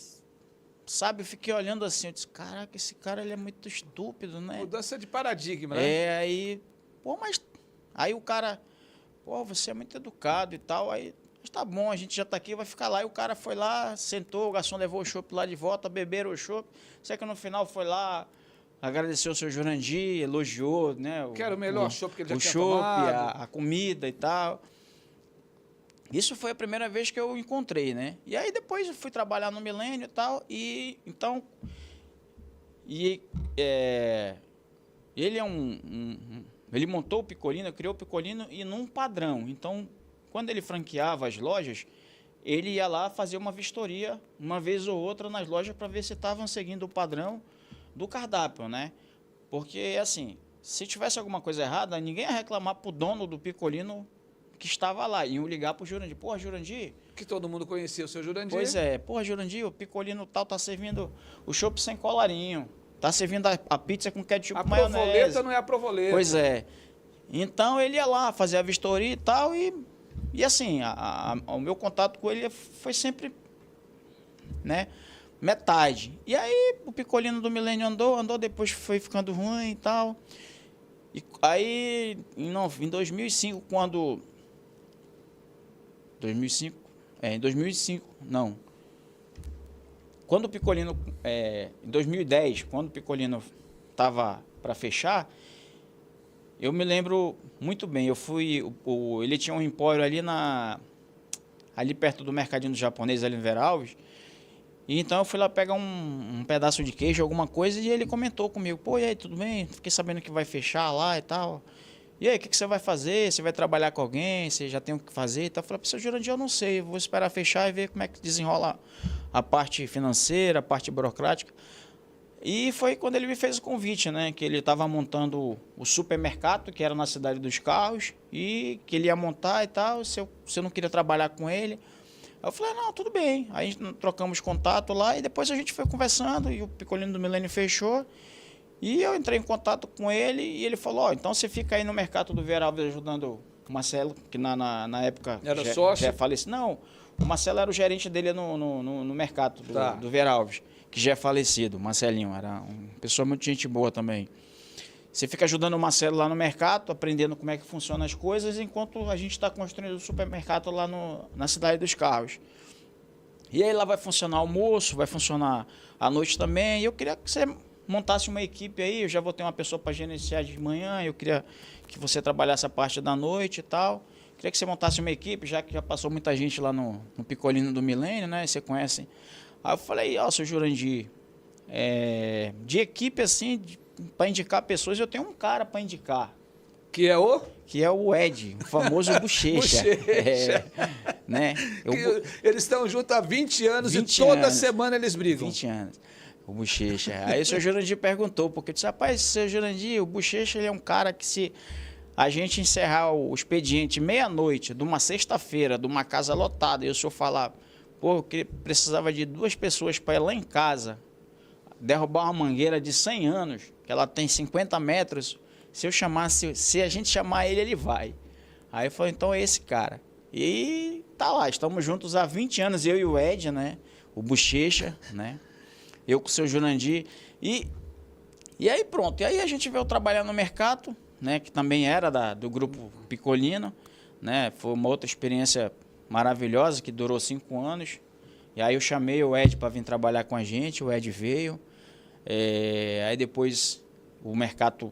olhando assim, eu disse, caraca, esse cara ele é muito estúpido, né? Mudança de paradigma, né? Aí o cara, você é muito educado e tal, aí... Tá bom, a gente já tá aqui, vai ficar lá. E o cara foi lá, sentou, o garçom levou o chopp lá de volta, beberam o chopp. Sei que no final foi lá, agradeceu o seu Jurandir, elogiou, né? Que era o melhor chopp que ele já tinha tomado. tomado. A comida e tal. Isso foi a primeira vez que eu encontrei, né? E aí depois eu fui trabalhar no Milênio e tal. E então... ele ele montou o Picolino, criou o Picolino e num padrão. Então... Quando ele franqueava as lojas, ele ia lá fazer uma vistoria uma vez ou outra nas lojas para ver se estavam seguindo o padrão do cardápio, né? Porque, assim, se tivesse alguma coisa errada, ninguém ia reclamar pro dono do Picolino que estava lá. Iam ligar pro Jurandir. Porra, Jurandir... Que todo mundo conhecia o seu Jurandir. Pois é. Porra, Jurandir, o Picolino tal tá servindo o chopp sem colarinho. Tá servindo a pizza com ketchup e maionese. A provoleta não é a provoleta. Pois é. Então, ele ia lá fazer a vistoria e tal e assim, o meu contato com ele foi sempre, né, metade. E aí o Picolino do Milênio andou, depois foi ficando ruim e tal. E aí, em 2005, quando... 2005? Em 2005, não. Quando o Picolino... em 2010, quando o Picolino estava para fechar... Eu me lembro muito bem, eu fui, ele tinha um empório ali perto do mercadinho do japonês, ali em Vera Alves, e então eu fui lá pegar um pedaço de queijo, alguma coisa, e ele comentou comigo, pô, e aí, tudo bem? Fiquei sabendo que vai fechar lá e tal, e aí, o que você vai fazer? Você vai trabalhar com alguém? Você já tem o que fazer? Então, eu falei, seu Jurandir, eu não sei, eu vou esperar fechar e ver como é que desenrola a parte financeira, a parte burocrática. E foi quando ele me fez o convite, né? Que ele estava montando o supermercado, que era na Cidade dos Carros, e que ele ia montar e tal, se eu não queria trabalhar com ele. Eu falei, não, tudo bem. Aí trocamos contato lá e depois a gente foi conversando e o Picolino do Milênio fechou. E eu entrei em contato com ele e ele falou, então você fica aí no mercado do Vera Alves ajudando o Marcelo, que na época era sócio. Já falei assim, não, O Marcelo era o gerente dele no mercado do Veralves, que já é falecido, o Marcelinho, era uma pessoa muito gente boa também. Você fica ajudando o Marcelo lá no mercado, aprendendo como é que funcionam as coisas, enquanto a gente está construindo o supermercado lá na Cidade dos Carros. E aí lá vai funcionar almoço, vai funcionar à noite também. E eu queria que você montasse uma equipe aí, eu já vou ter uma pessoa para gerenciar de manhã, eu queria que você trabalhasse a parte da noite e tal. Queria que você montasse uma equipe, já que já passou muita gente lá no Picolino do Milênio, né? Você conhece. Aí eu falei, ó, seu Jurandir, de equipe assim, para indicar pessoas, eu tenho um cara para indicar. Que é o? Que é o Ed, o famoso Bochecha. Né? Eles estão juntos há 20 anos 20 e toda anos. semana eles brigam. 20 anos. O Bochecha. Aí o seu Jurandir perguntou, porque eu disse, rapaz, seu Jurandir, o Bochecha ele é um cara que se a gente encerrar o expediente meia-noite, de uma sexta-feira, de uma casa lotada, e o senhor falar, pô, eu precisava de 2 pessoas para ir lá em casa, derrubar uma mangueira de 100 anos, que ela tem 50 metros, se a gente chamar ele, ele vai. Aí eu falei, então é esse cara. E tá lá, estamos juntos há 20 anos, eu e o Ed, né? O Bochecha, né? Eu com o seu Jurandir. E aí pronto, e aí a gente veio trabalhar no mercado, né? Que também era do grupo Picolino, né? Foi uma outra experiência maravilhosa, que durou 5 anos. E aí eu chamei o Ed para vir trabalhar com a gente, o Ed veio. Aí depois o mercado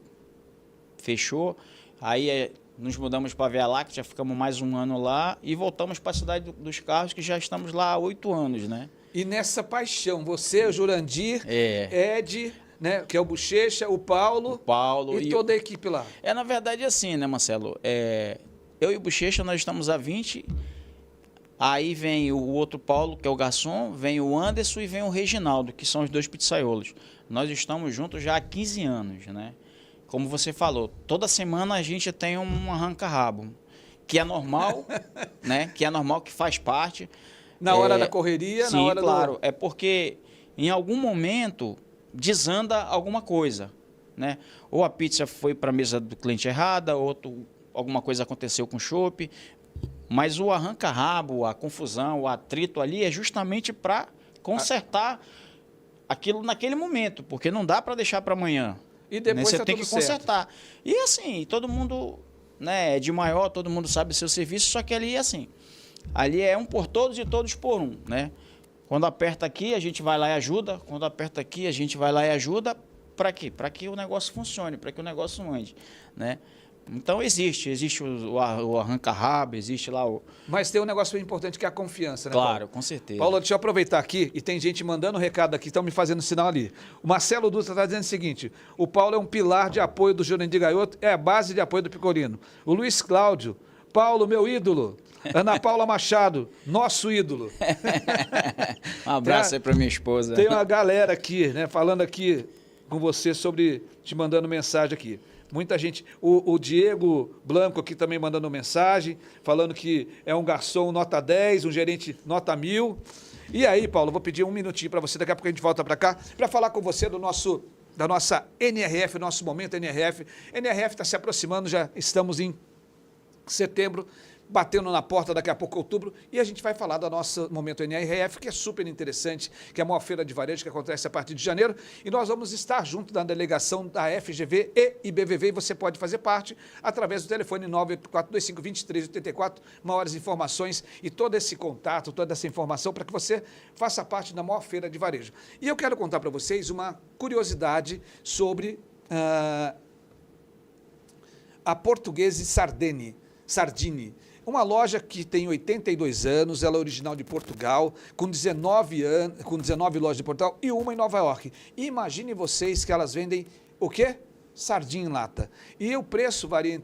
fechou, aí nos mudamos para a Via Láctea, já ficamos mais 1 ano lá e voltamos para a Cidade dos Carros, que já estamos lá há 8 anos, né? E nessa paixão, você, o Jurandir, Ed, né, que é o Bochecha, o Paulo e toda a equipe lá. Na verdade assim, né, Marcelo? Eu e o Bochecha, nós estamos há 20, aí vem o outro Paulo, que é o garçom, vem o Anderson e vem o Reginaldo, que são os 2 pizzaiolos. Nós estamos juntos já há 15 anos, né? Como você falou, toda semana a gente tem um arranca-rabo, que é normal, né? Que é normal, que faz parte. Na hora da correria, sim, na hora claro. É porque em algum momento desanda alguma coisa, né? Ou a pizza foi para a mesa do cliente errada, ou alguma coisa aconteceu com o chopp. Mas o arranca-rabo, a confusão, o atrito ali é justamente para consertar aquilo naquele momento, porque não dá para deixar para amanhã. E depois você tem que consertar. E assim, todo mundo, né, é de maior, todo mundo sabe o seu serviço, só que ali é assim. Ali é um por todos e todos por um, né? Quando aperta aqui, a gente vai lá e ajuda. Quando aperta aqui, a gente vai lá e ajuda. Para quê? Para que o negócio funcione, para que o negócio ande, né? Então existe o arranca-rabo, existe lá o... Mas tem um negócio bem importante que é a confiança, né, Claro, Paulo? com certeza. Paulo, deixa eu aproveitar aqui, e tem gente mandando recado aqui, estão me fazendo sinal ali. O Marcelo Dutra está dizendo o seguinte, o Paulo é um pilar de apoio do Jurandir Gaioto, é a base de apoio do Picolino. O Luiz Cláudio, Paulo, meu ídolo. Ana Paula Machado, nosso ídolo. Um abraço aí para minha esposa. Tem uma galera aqui, né, falando aqui com você te mandando mensagem aqui. Muita gente, o Diego Blanco aqui também mandando mensagem, falando que é um garçom nota 10, um gerente nota 1000. E aí, Paulo, vou pedir um minutinho para você, daqui a pouco a gente volta para cá, para falar com você da nossa NRF, nosso momento NRF. NRF está se aproximando, já estamos em setembro, batendo na porta daqui a pouco, outubro, e a gente vai falar do nosso momento NRF, que é super interessante, que é a maior feira de varejo que acontece a partir de janeiro, e nós vamos estar junto da delegação da FGV e IBVV, e você pode fazer parte através do telefone 984252384, maiores informações e todo esse contato, toda essa informação para que você faça parte da maior feira de varejo. E eu quero contar para vocês uma curiosidade sobre a Portuguese Sardini. Uma loja que tem 82 anos, ela é original de Portugal, com 19 lojas de Portugal e uma em Nova York. E imaginem vocês que elas vendem o quê? Sardinha em lata. E o preço varia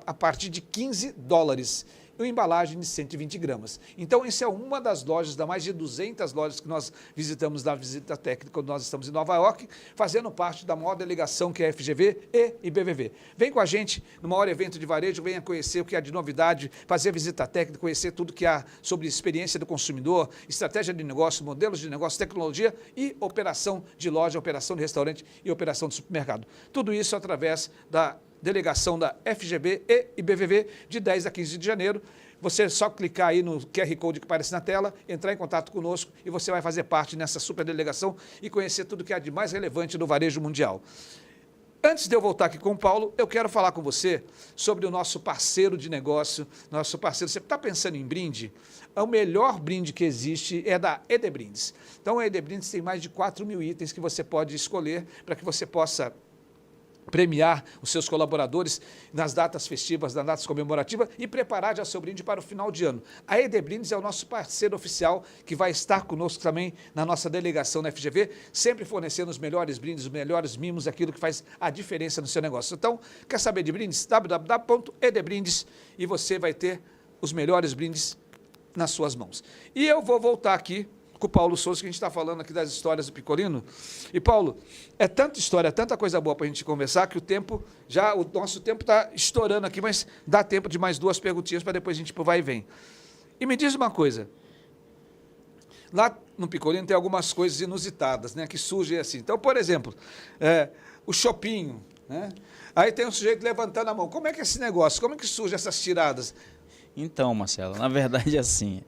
a partir de $15. E uma embalagem de 120 gramas. Então, isso é uma das lojas, das mais de 200 lojas que nós visitamos na visita técnica, quando nós estamos em Nova York, fazendo parte da maior delegação que é a FGV e IBVV. Vem com a gente no maior evento de varejo, venha conhecer o que há de novidade, fazer a visita técnica, conhecer tudo que há sobre experiência do consumidor, estratégia de negócio, modelos de negócio, tecnologia e operação de loja, operação de restaurante e operação de supermercado. Tudo isso através da delegação da FGV e IBVV de 10 a 15 de janeiro. Você só clicar aí no QR Code que aparece na tela, entrar em contato conosco e você vai fazer parte nessa super delegação e conhecer tudo que há de mais relevante no varejo mundial. Antes de eu voltar aqui com o Paulo, eu quero falar com você sobre o nosso parceiro de negócio, nosso parceiro. Você está pensando em brinde? O melhor brinde que existe é da ED Brindes. Então, a ED Brindes tem mais de 4.000 itens que você pode escolher para que você possa premiar os seus colaboradores nas datas festivas, nas datas comemorativas e preparar já seu brinde para o final de ano. A ED Brindes é o nosso parceiro oficial que vai estar conosco também na nossa delegação na FGV, sempre fornecendo os melhores brindes, os melhores mimos, aquilo que faz a diferença no seu negócio. Então, quer saber de brindes? www.edbrindes e você vai ter os melhores brindes nas suas mãos. E eu vou voltar aqui com o Paulo Souza, que a gente está falando aqui das histórias do Picolino. E, Paulo, é tanta história, tanta coisa boa para a gente conversar, que o nosso tempo está estourando aqui, mas dá tempo de mais 2 perguntinhas para depois a gente vai e vem. E me diz uma coisa, lá no Picolino tem algumas coisas inusitadas, né, que surgem assim. Então, por exemplo, o chopinho, né? Aí tem um sujeito levantando a mão. Como é que é esse negócio? Como é que surgem essas tiradas? Então, Marcelo, na verdade, assim,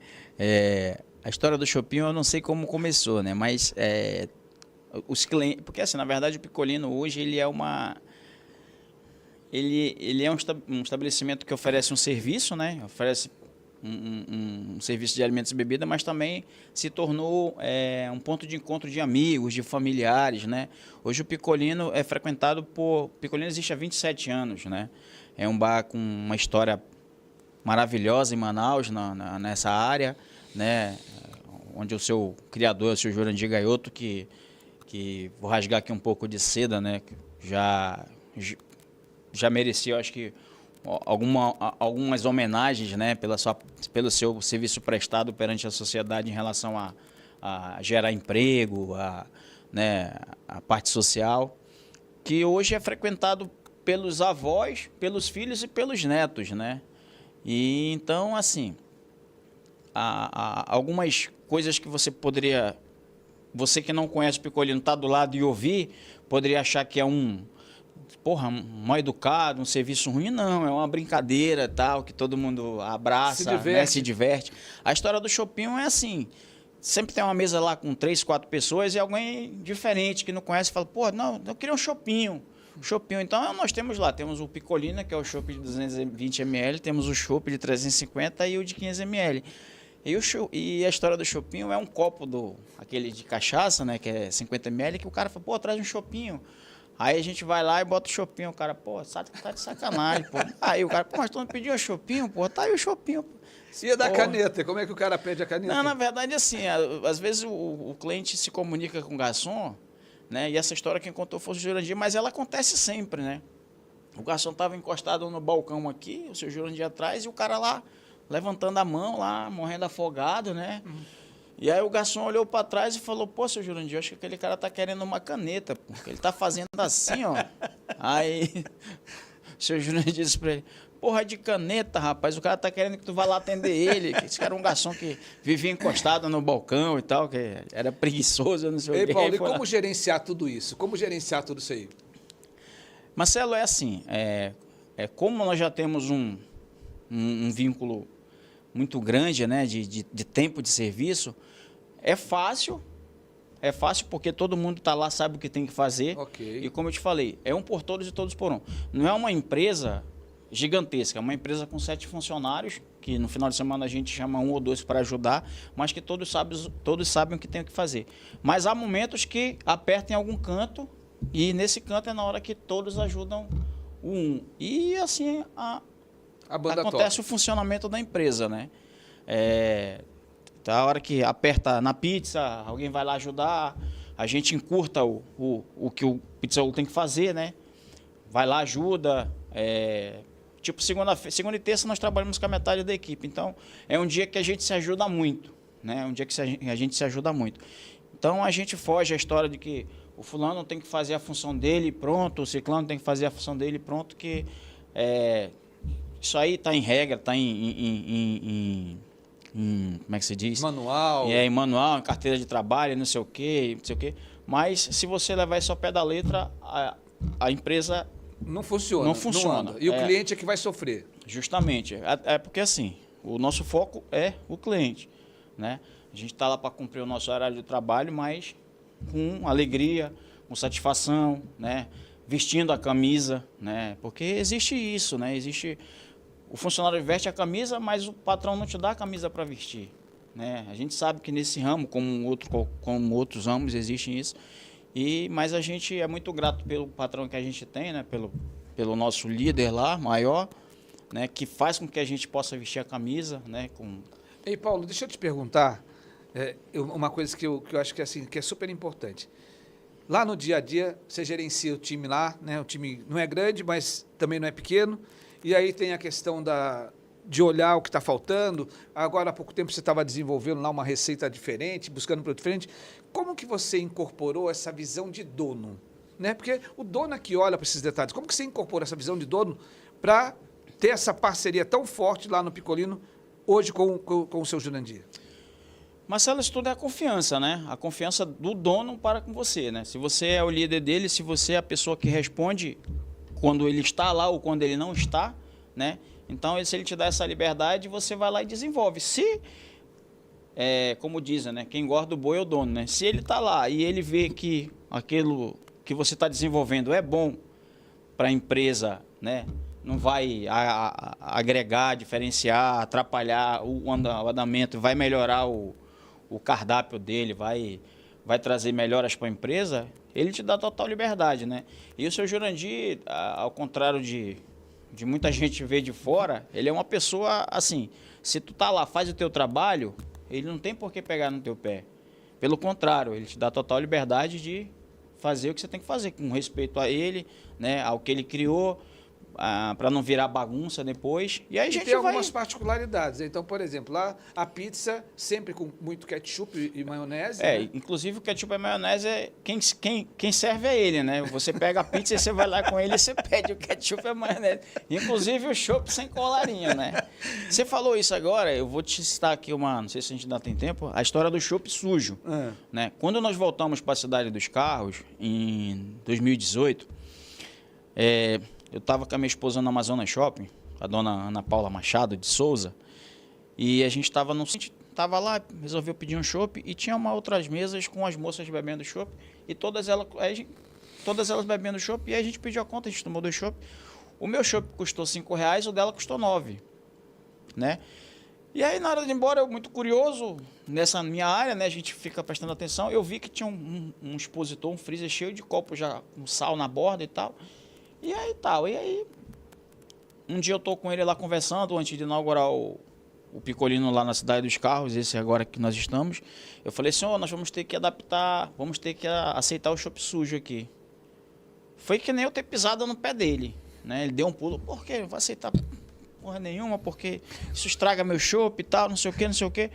a história do Chopin eu não sei como começou, né? Mas os clientes, porque assim, na verdade, o Picolino hoje ele é um estabelecimento que oferece um serviço, né? Oferece um serviço de alimentos e bebida, mas também se tornou um ponto de encontro de amigos, de familiares, né? Hoje o Picolino é frequentado por... Picolino existe há 27 anos, né? É um bar com uma história maravilhosa em Manaus, nessa área, né? Onde o seu criador, o seu Jurandir Gaioto, que vou rasgar aqui um pouco de seda, né? Já merecia, acho que, algumas homenagens, né? Pelo seu serviço prestado perante a sociedade em relação a gerar emprego, né? A parte social, que hoje é frequentado pelos avós, pelos filhos e pelos netos, né? E então, assim, algumas coisas que você poderia, você que não conhece o Picolino, tá do lado e ouvir, poderia achar que é mal educado, um serviço ruim. Não, é uma brincadeira, tal, que todo mundo abraça, né, se diverte. A história do Chopin é assim, sempre tem uma mesa lá com 3, 4 pessoas e alguém diferente que não conhece fala, pô, não, eu queria um Chopinho. Então nós temos o Picolino, que é o chopp de 220 ml, temos o chopp de 350 e o de 500 ml. E a história do chopinho é um copo aquele de cachaça, né, que é 50 ml, que o cara fala, pô, traz um chopinho. Aí a gente vai lá e bota o chopinho, o cara, pô, tá de sacanagem, pô. Aí o cara, pô, mas tu não pediu o chopinho, pô, tá aí o chopinho, pô. E da caneta, como é que o cara pede a caneta? Não, na verdade, assim, às vezes o cliente se comunica com o garçom, né? E essa história quem contou foi o Jurandir, mas ela acontece sempre, né? O garçom estava encostado no balcão aqui, o seu Jurandir atrás, e o cara lá levantando a mão, lá, morrendo afogado, né? E aí o garçom olhou para trás e falou, pô, seu Jurandir, acho que aquele cara tá querendo uma caneta, porque ele tá fazendo assim, ó. Aí o seu Jurandir disse para ele, porra de caneta, rapaz, o cara tá querendo que tu vá lá atender ele. Esse cara era um garçom que vivia encostado no balcão e tal, que era preguiçoso, eu não sei o quê. Ei, Paulo, e como gerenciar tudo isso? Como gerenciar tudo isso aí? Marcelo, é assim, como nós já temos um vínculo muito grande, né, de tempo de serviço, é fácil porque todo mundo está lá, sabe o que tem que fazer. Okay. E como eu te falei, é um por todos e todos por um. Não é uma empresa gigantesca, é uma empresa com 7 funcionários, que no final de semana a gente chama 1 ou 2 para ajudar, mas que todos sabem o que tem que fazer. Mas há momentos que apertam em algum canto, e nesse canto é na hora que todos ajudam um. E assim acontece o funcionamento da empresa, né? A hora que aperta na pizza, alguém vai lá ajudar, a gente encurta o que o pizzaiolo tem que fazer, né? Vai lá, ajuda. Tipo, segunda e terça nós trabalhamos com a metade da equipe. Então, é um dia que a gente se ajuda muito, né? É um dia que a gente se ajuda muito. Então, a gente foge à história de que o fulano tem que fazer a função dele pronto, o ciclano tem que fazer a função dele pronto, que isso aí está em regra, está como é que se diz? Manual. Em manual, em carteira de trabalho, não sei o quê. Mas, se você levar isso ao pé da letra, a empresa não funciona. Não funciona. anda. E o cliente é que vai sofrer. Justamente. É porque assim, o nosso foco é o cliente, né? A gente está lá para cumprir o nosso horário de trabalho, mas com alegria, com satisfação, né? Vestindo a camisa, né? Porque existe isso, né? Existe o funcionário veste a camisa, mas o patrão não te dá a camisa para vestir, né? A gente sabe que nesse ramo, como outros ramos, existe isso. Mas a gente é muito grato pelo patrão que a gente tem, né? Pelo nosso líder lá, maior, né? Que faz com que a gente possa vestir a camisa, né? Ei, Paulo, deixa eu te perguntar uma coisa que eu acho que, assim, que é super importante. Lá no dia a dia, você gerencia o time lá, né? O time não é grande, mas também não é pequeno. E aí tem a questão de olhar o que está faltando. Agora, há pouco tempo, você estava desenvolvendo lá uma receita diferente, buscando um produto diferente. Como que você incorporou essa visão de dono? Né? Porque o dono é que olha para esses detalhes. Como que você incorpora essa visão de dono para ter essa parceria tão forte lá no Picolino, hoje com o seu Jurandir? Marcelo, isso tudo é a confiança, né? A confiança do dono para com você, né? Se você é o líder dele, se você é a pessoa que responde quando ele está lá ou quando ele não está, né? Então, se ele te dá essa liberdade, você vai lá e desenvolve. Como dizem, né? Quem engorda o boi é o dono, né? Se ele está lá e ele vê que aquilo que você está desenvolvendo é bom para a empresa, né? Não vai agregar, diferenciar, atrapalhar o andamento, vai melhorar o cardápio dele, vai trazer melhoras para a empresa, ele te dá total liberdade, né? E o seu Jurandir, ao contrário de muita gente ver de fora, ele é uma pessoa assim, se tu tá lá, faz o teu trabalho, ele não tem por que pegar no teu pé. Pelo contrário, ele te dá total liberdade de fazer o que você tem que fazer, com respeito a ele, né, ao que ele criou, para não virar bagunça depois. E aí a gente tem algumas particularidades. Então, por exemplo, lá a pizza sempre com muito ketchup e maionese. Né? Inclusive o ketchup e maionese, quem serve é ele, né? Você pega a pizza e você vai lá com ele e você pede o ketchup e a maionese. Inclusive o chopp sem colarinho, né? Você falou isso agora, eu vou te citar aqui não sei se a gente ainda tem tempo, a história do chopp sujo. Né? Quando nós voltamos para a Cidade dos Carros, em 2018, eu estava com a minha esposa no Amazonas Shopping, a dona Ana Paula Machado de Souza, e a gente estava lá, resolveu pedir um chopp, e tinha outras mesas com as moças bebendo chopp, e todas elas bebendo chopp, e aí a gente pediu a conta, a gente tomou 2 chopp. O meu chopp custou R$5, o dela custou 9, né? E aí, na hora de ir embora, eu muito curioso, nessa minha área, né, a gente fica prestando atenção, eu vi que tinha um expositor, um freezer cheio de copos já com sal na borda e tal. E aí, um dia eu tô com ele lá conversando, antes de inaugurar o Picolino lá na Cidade dos Carros, esse agora que nós estamos. Eu falei, senhor, nós vamos ter que adaptar, vamos ter que aceitar o chopp sujo aqui. Foi que nem eu ter pisado no pé dele, né? Ele deu um pulo, por quê? Não vai aceitar porra nenhuma, porque isso estraga meu chopp e tal, não sei o quê, não sei o quê.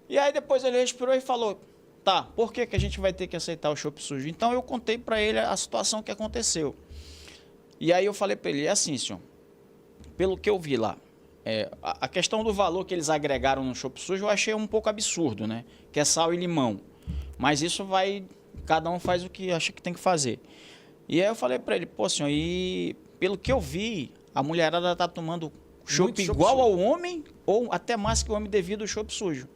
E aí depois ele respirou e falou, tá, por que a gente vai ter que aceitar o chopp sujo? Então eu contei para ele a situação que aconteceu. E aí eu falei para ele, assim, senhor, pelo que eu vi lá, a questão do valor que eles agregaram no chopp sujo eu achei um pouco absurdo, né? Que é sal e limão. Mas isso cada um faz o que acha que tem que fazer. E aí eu falei para ele, pô, senhor, e pelo que eu vi, a mulherada tá tomando chopp igual ao homem, ou até mais que o homem devido ao chopp sujo,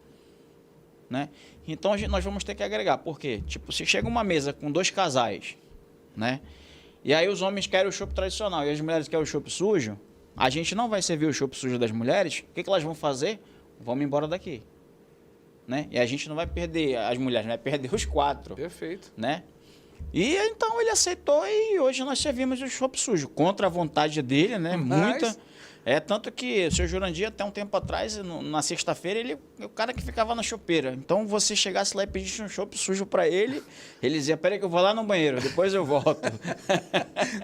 né? Então nós vamos ter que agregar, por quê? Tipo, se chega uma mesa com 2 casais, né? E aí os homens querem o chopp tradicional e as mulheres querem o chopp sujo, a gente não vai servir o chopp sujo das mulheres, o que elas vão fazer? Vamos embora daqui, né? E a gente não vai perder as mulheres, vai perder os 4. Perfeito. Né? E então ele aceitou e hoje nós servimos o chopp sujo, contra a vontade dele, né? Muita. Tanto que o seu Jurandir, até um tempo atrás, na sexta-feira, ele é o cara que ficava na chopeira. Então, você chegasse lá e pedisse um chopp sujo para ele, ele dizia, peraí que eu vou lá no banheiro, depois eu volto.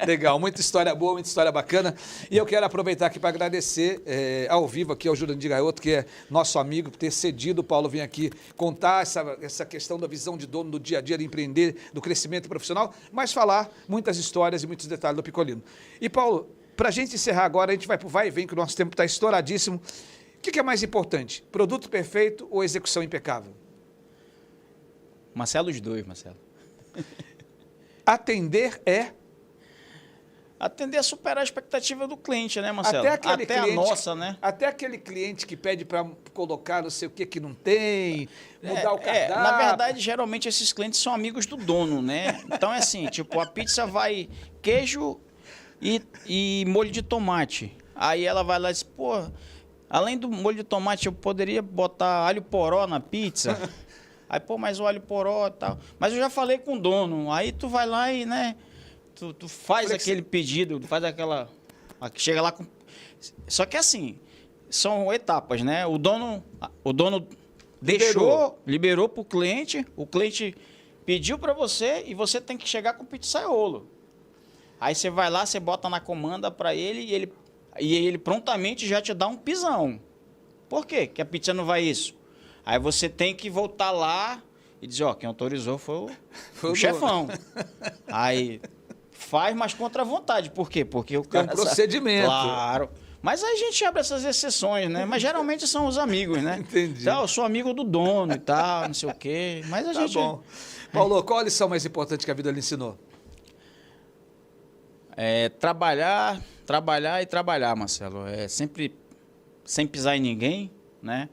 Legal, muita história boa, muita história bacana. E eu quero aproveitar aqui para agradecer ao vivo aqui ao Jurandir Gaioto, que é nosso amigo, por ter cedido o Paulo vir aqui contar essa questão da visão de dono do dia a dia, de empreender, do crescimento profissional, mas falar muitas histórias e muitos detalhes do Picolino. E, Paulo, para a gente encerrar agora, a gente vai para o vai e vem, que o nosso tempo está estouradíssimo. O que é mais importante? Produto perfeito ou execução impecável? Marcelo, os dois, Marcelo. Atender é? Atender a superar a expectativa do cliente, né, Marcelo? Até a nossa, né? Até aquele cliente que pede para colocar não sei o que não tem, mudar o cardápio. Na verdade, geralmente esses clientes são amigos do dono, né? Então é assim, tipo, a pizza vai queijo e molho de tomate. Aí ela vai lá e diz, pô, além do molho de tomate, eu poderia botar alho poró na pizza? Aí, pô, mas o alho poró e tal. Mas eu já falei com o dono. Aí tu vai lá e, né, tu faz aquele pedido, faz aquela... Chega lá com... Só que assim, são etapas, né? O dono liberou para o cliente pediu para você e você tem que chegar com o pizzaiolo. Aí você vai lá, você bota na comanda para ele e ele prontamente já te dá um pisão. Por quê? Que a pizza não vai isso? Aí você tem que voltar lá e dizer, ó, quem autorizou foi o chefão. Aí faz, mas contra a vontade. Por quê? Porque o cara... É um procedimento. Claro. Mas aí a gente abre essas exceções, né? Mas geralmente são os amigos, né? Entendi. Então, eu sou amigo do dono e tal, não sei o quê. Mas a gente... Tá bom. Paulo, qual a lição mais importante que a vida lhe ensinou? Trabalhar e trabalhar, Marcelo. Sempre sem pisar em ninguém, né?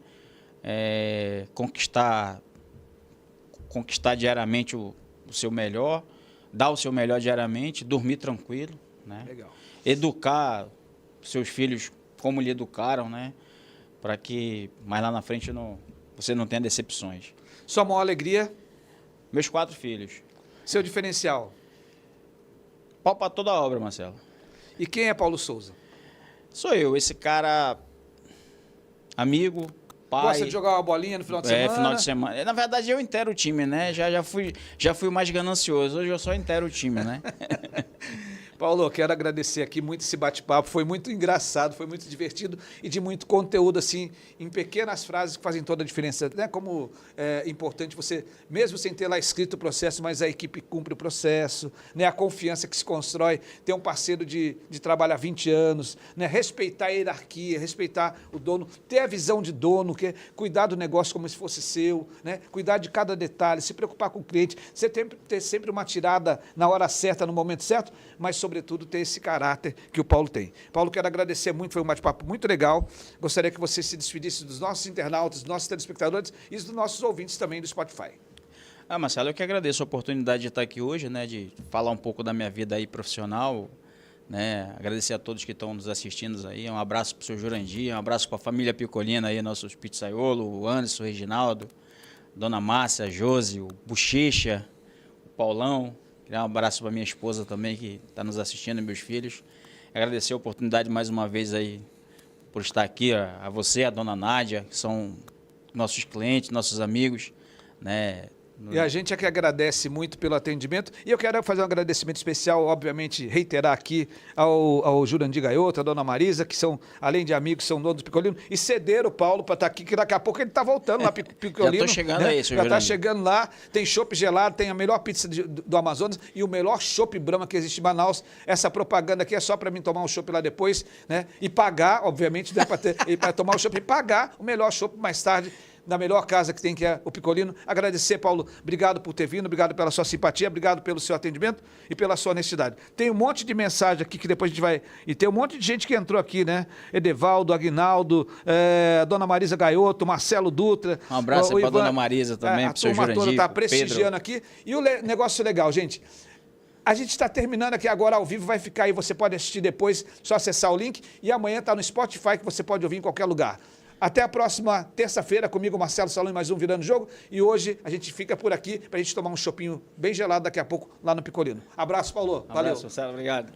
Conquistar diariamente o seu melhor, dar o seu melhor diariamente, dormir tranquilo, né? Legal. Educar seus filhos como lhe educaram, né? Para que mais lá na frente você não tenha decepções. Sua maior alegria? Meus 4 filhos. Seu diferencial? Pau para toda a obra, Marcelo. E quem é Paulo Souza? Sou eu, esse cara amigo, pai. Gosta de jogar uma bolinha no final de semana? Final de semana. Na verdade, eu inteiro o time, né? Já fui o mais ganancioso. Hoje eu só inteiro o time, né? Paulo, quero agradecer aqui muito esse bate-papo, foi muito engraçado, foi muito divertido e de muito conteúdo, assim, em pequenas frases que fazem toda a diferença, né? Como é importante você, mesmo sem ter lá escrito o processo, mas a equipe cumpre o processo, né? A confiança que se constrói, ter um parceiro de trabalho há 20 anos, né? Respeitar a hierarquia, respeitar o dono, ter a visão de dono, que é cuidar do negócio como se fosse seu, né? Cuidar de cada detalhe, se preocupar com o cliente, você ter sempre uma tirada na hora certa, no momento certo, mas sobretudo ter esse caráter que o Paulo tem. Paulo, quero agradecer muito, foi um bate-papo muito legal. Gostaria que você se despedisse dos nossos internautas, dos nossos telespectadores e dos nossos ouvintes também do Spotify. Marcelo, eu que agradeço a oportunidade de estar aqui hoje, né, de falar um pouco da minha vida aí profissional, né, agradecer a todos que estão nos assistindo aí, um abraço para o seu Jurandir, um abraço para a família Picolina aí, nossos pizzaiolo, o Anderson, o Reginaldo, Dona Márcia, a Josi, o Bochecha, o Paulão. Queria um abraço para minha esposa também, que está nos assistindo, meus filhos. Agradecer a oportunidade mais uma vez aí por estar aqui, a você, a dona Nádia, que são nossos clientes, nossos amigos, né? E a gente é que agradece muito pelo atendimento. E eu quero fazer um agradecimento especial, obviamente, reiterar aqui ao Jurandir Gaioto, a dona Marisa, que são, além de amigos, são donos do Picolino, e cederam o Paulo para estar aqui, que daqui a pouco ele está voltando lá para Picolino. Já estou chegando, né? Aí, seu Já está Jurandir. chegando lá, tem chopp gelado, tem a melhor pizza do Amazonas e o melhor chopp Brahma que existe em Manaus. Essa propaganda aqui é só para mim tomar um chopp lá depois, né? E pagar, obviamente, né, para tomar o chopp e pagar o melhor chopp mais tarde, na melhor casa que tem, que é o Picolino. Agradecer, Paulo, obrigado por ter vindo, obrigado pela sua simpatia, obrigado pelo seu atendimento e pela sua honestidade. Tem um monte de mensagem aqui que depois a gente vai... E tem um monte de gente que entrou aqui, né? Edevaldo, Aguinaldo, Dona Marisa Gaioto, Marcelo Dutra. Um abraço para a dona Marisa também, para o seu A turma toda Jurandir, está pro Pedro. prestigiando aqui. E o negócio legal, gente... A gente está terminando aqui agora ao vivo, vai ficar aí, você pode assistir depois, só acessar o link. E amanhã está no Spotify, que você pode ouvir em qualquer lugar. Até a próxima terça-feira, comigo, Marcelo Salom, mais um Virando Jogo. E hoje a gente fica por aqui para a gente tomar um chopinho bem gelado daqui a pouco lá no Picolino. Abraço, Paulo. Valeu. Abraço, Marcelo, obrigado.